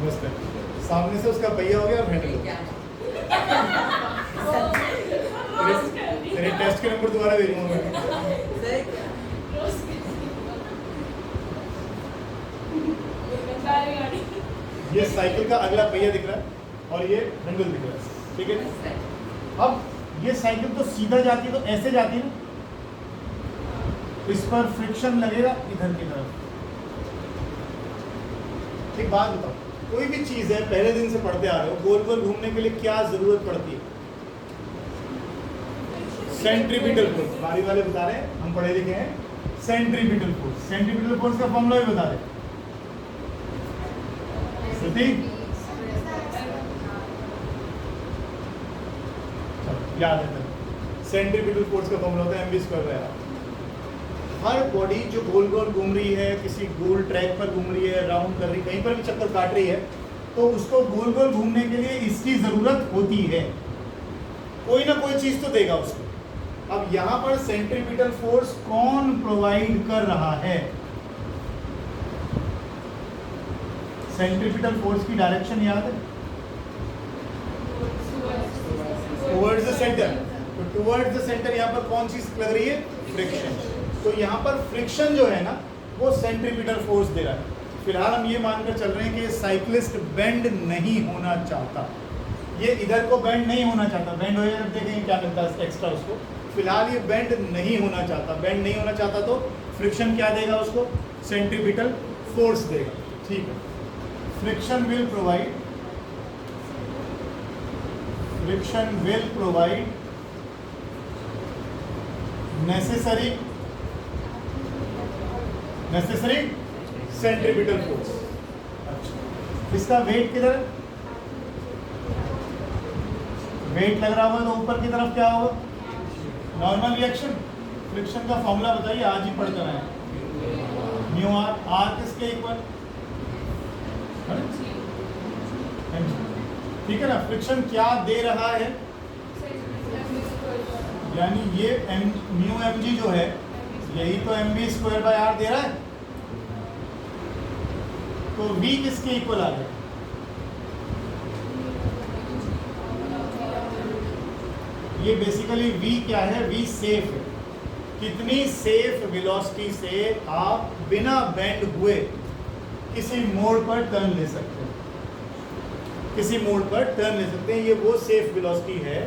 बस सामने से उसका पहिया हो गया और हैंडल हो गया। तेरे टेस्ट के नंबर दोबारा भेजूंगा मैं। ये साइकिल का अगला पहिया दिख रहा है और ये हैंडल दिख रहा है, ठीक है। अब ये साइकिल तो सीधा जाती है, तो ऐसे जाती है ना, इस पर फ्रिक्शन लगेगा इधर की तरफ। एक बात बताओ, कोई भी चीज है, पहले दिन से पढ़ते आ रहे हो, गोल गोल घूमने के लिए क्या जरूरत पड़ती है? Centripetal force. बारी वाले बता रहे हैं, हम पढ़े लिखे हैं। सेंट्रीपिटल फोर्स, सेंट्रीपिटल फोर्स का फॉर्मूला भी बता रहे। याद है? सेंट्रीपिटल फोर्स का फॉर्मूला होता है mv²। हर बॉडी जो गोल गोल घूम रही है, किसी गोल ट्रैक पर घूम रही है, राउंड कर रही है, कहीं पर भी चक्कर काट रही है, तो उसको गोल गोल घूमने के लिए इसकी जरूरत होती है। कोई ना कोई चीज तो देगा उसको। अब यहाँ पर सेंट्रीपिटल फोर्स कौन प्रोवाइड कर रहा है? सेंट्रीपिटल फोर्स की डायरेक्शन याद है? Towards the centre. तो टुवर्ड्स द सेंटर यहाँ पर कौन चीज लग रही है? फ्रिक्शन। तो यहाँ पर फ्रिक्शन जो है ना, वो सेंट्रीपिटल फोर्स दे रहा है। फिलहाल हम ये मानकर चल रहे हैं कि साइक्लिस्ट बेंड नहीं होना चाहता, ये इधर को बेंड नहीं होना चाहता। बेंड होएगा जब देखेंगे क्या मिलता है एक्स्ट्रा उसको। फिलहाल ये बेंड नहीं होना चाहता, बेंड नहीं होना चाहता तो फ्रिक्शन क्या देगा उसको, सेंट्रीपिटल फोर्स देगा। ठीक है, friction will provide necessary centripetal force. अच्छा, इसका वेट किधर है, वेट लग रहा होगा तो ऊपर की तरफ क्या होगा, नॉर्मल रिएक्शन। फ्रिक्शन का फॉर्मूला बताइए, आज ही पढ़ कर आए, म्यू आर, आर किसके इक्वल, ठीक है ना। फ्रिक्शन क्या दे रहा है, यानी ये म्यू एम जी जो है यही तो M B square by R दे रहा है, तो v किसके इक्वल आ गया, ये बेसिकली v क्या है, v सेफ है। कितनी सेफ वेलोसिटी से आप बिना बेंड हुए किसी मोड़ पर टर्न ले सकते हैं, किसी मोड़ पर टर्न ले सकते हैं। ये वो सेफ वेलोसिटी है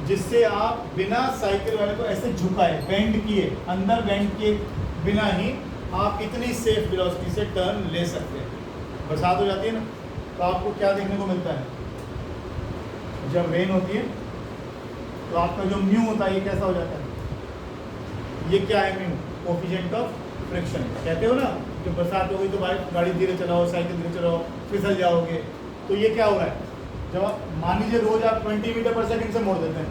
जिससे आप बिना साइकिल वाले को ऐसे झुकाए, बेंड किए, अंदर बेंड किए बिना ही आप इतनी सेफ वेलोसिटी से टर्न ले सकते हैं। बरसात हो जाती है ना, तो आपको क्या देखने को मिलता है, जब रेन होती है तो आपका जो म्यू होता है ये कैसा हो जाता है, ये क्या है म्यू, कोफिशिएंट ऑफ फ्रिक्शन। कहते हो ना जब बरसात हो गई तो गाड़ी धीरे चलाओ, साइकिल धीरे चलाओ, फिसल जाओगे। तो ये क्या हो रहा है, जब आप मान लीजिए रोज आप 20 मीटर पर सेकंड से मोड़ देते हैं,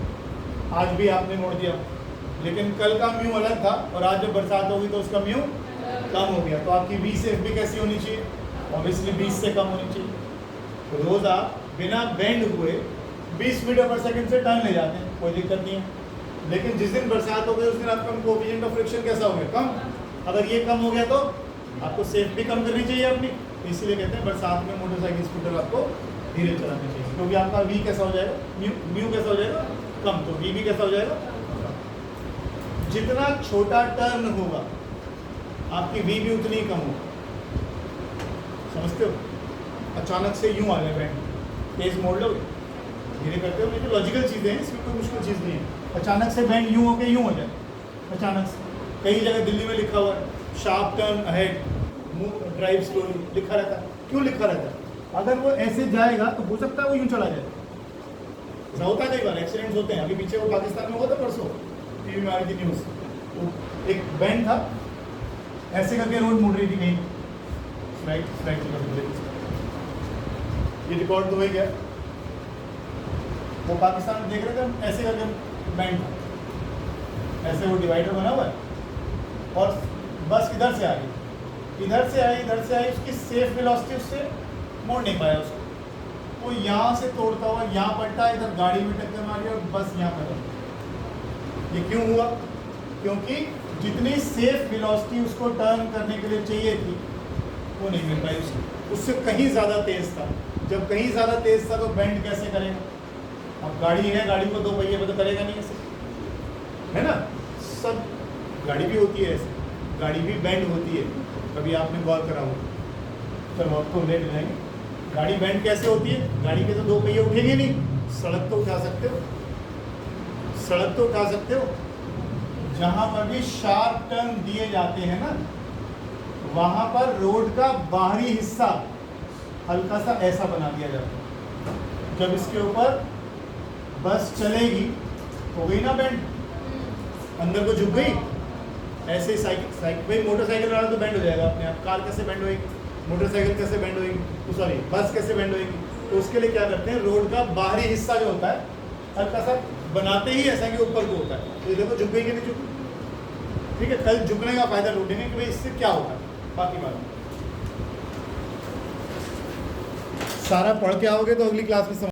आज भी आपने मोड़ दिया, लेकिन कल का म्यू अलग था और आज जब बरसात होगी तो उसका म्यू कम हो गया, तो आपकी वी सेफ भी कैसी होनी चाहिए, ऑब्वियसली 20 से कम होनी चाहिए। तो रोज आप बिना बेंड हुए 20 मीटर पर सेकंड से टर्न ले जाते हैं, कोई दिक्कत नहीं है। लेकिन जिस दिन बरसात हो गई उस दिन आपका कोएफिशिएंट ऑफ फ्रिक्शन कैसा हो गया, कम। अगर ये कम हो गया तो आपको सेफ भी कम करनी चाहिए अपनी, इसीलिए कहते हैं बरसात में मोटरसाइकिल स्कूटर आपको धीरे चलानी चाहिए, क्योंकि आपका वी कैसा हो जाएगा, म्यू कैसा हो जाएगा, कम, तो वी भी कैसा हो जाएगा, कम। जितना छोटा टर्न होगा आपकी वी भी उतनी ही कम होगी, समझते हो। अचानक से यूं आ जाए बैंड, तेज मोड़ लोगे, धीरे करते हो, ये तो लॉजिकल चीज़ें हैं, इसमें कोई मुश्किल चीज़ नहीं है। अचानक से बैंड यूं होके यूं हो जाए, अचानक से। कई जगह दिल्ली में लिखा हुआ है sharp turn ahead, drive slowly, लिखा रहता है। क्यों लिखा रहता है, अगर वो ऐसे जाएगा तो हो सकता है वो यूं चला जाए। ऐसा होता है, कई बार एक्सीडेंट्स होते हैं। अभी पीछे वो पाकिस्तान में हुआ था परसों, टीवी में आ रही थी न्यूज़, तो एक बैंड था ऐसे करके रोड मुड़ रही थी कहीं, फ्लाइट ये रिकॉर्ड तो हो ही गया। वो पाकिस्तान में देख रहे थे, ऐसे करके बैंड था, ऐसे वो डिवाइडर बना हुआ है और बस इधर से आई, उसकी सेफ वेलोसिटी उससे मोड़ नहीं पाया उसको, वो यहाँ से तोड़ता हुआ यहाँ पलटा, इधर गाड़ी में टक्कर मारी और बस यहाँ पर। ये क्यों हुआ, क्योंकि जितनी सेफ वेलोसिटी उसको टर्न करने के लिए चाहिए थी वो नहीं मिल पाई उससे कहीं ज़्यादा तेज़ था। जब कहीं ज़्यादा तेज़ था तो बेंड कैसे करेगा, अब गाड़ी है, गाड़ी को 2 पहिए पर तो करेगा नहीं ऐसे, है ना। सब गाड़ी भी होती है ऐसे, गाड़ी भी बेंड होती है, कभी आपने गौर करा हो। चलो अब तो लेट जाएंगे, गाड़ी बेंड कैसे होती है, गाड़ी के तो 2 पहिए उठेंगे नहीं, सड़क तो उठा सकते हो, सड़क तो उठा सकते हो। जहाँ पर भी शार्प टर्न दिए जाते हैं ना, वहाँ पर रोड का बाहरी हिस्सा हल्का सा ऐसा बना दिया जाता है। जब इसके ऊपर बस चलेगी हो गई ना बेंड, अंदर को झुक गई, ऐसे ही साइकिल भाई मोटरसाइकिल वाला तो बेंड हो जाएगा अपने आप। कार कैसे बेंड होएगी, मोटरसाइकिल कैसे बेंड होएगी, तो सॉरी बस कैसे बेंड होएगी, तो उसके लिए क्या करते हैं, रोड का बाहरी हिस्सा जो होता है हल्का सा बनाते ही ऐसा कि ऊपर को होता है। तो ये देखो झुक गई कि नहीं झुक, ठीक है। कल झुकने का फायदा ढूंढेंगे कि भाई इससे क्या होता है, बाकी बात सारा पढ़ के आओगे तो अगली क्लास में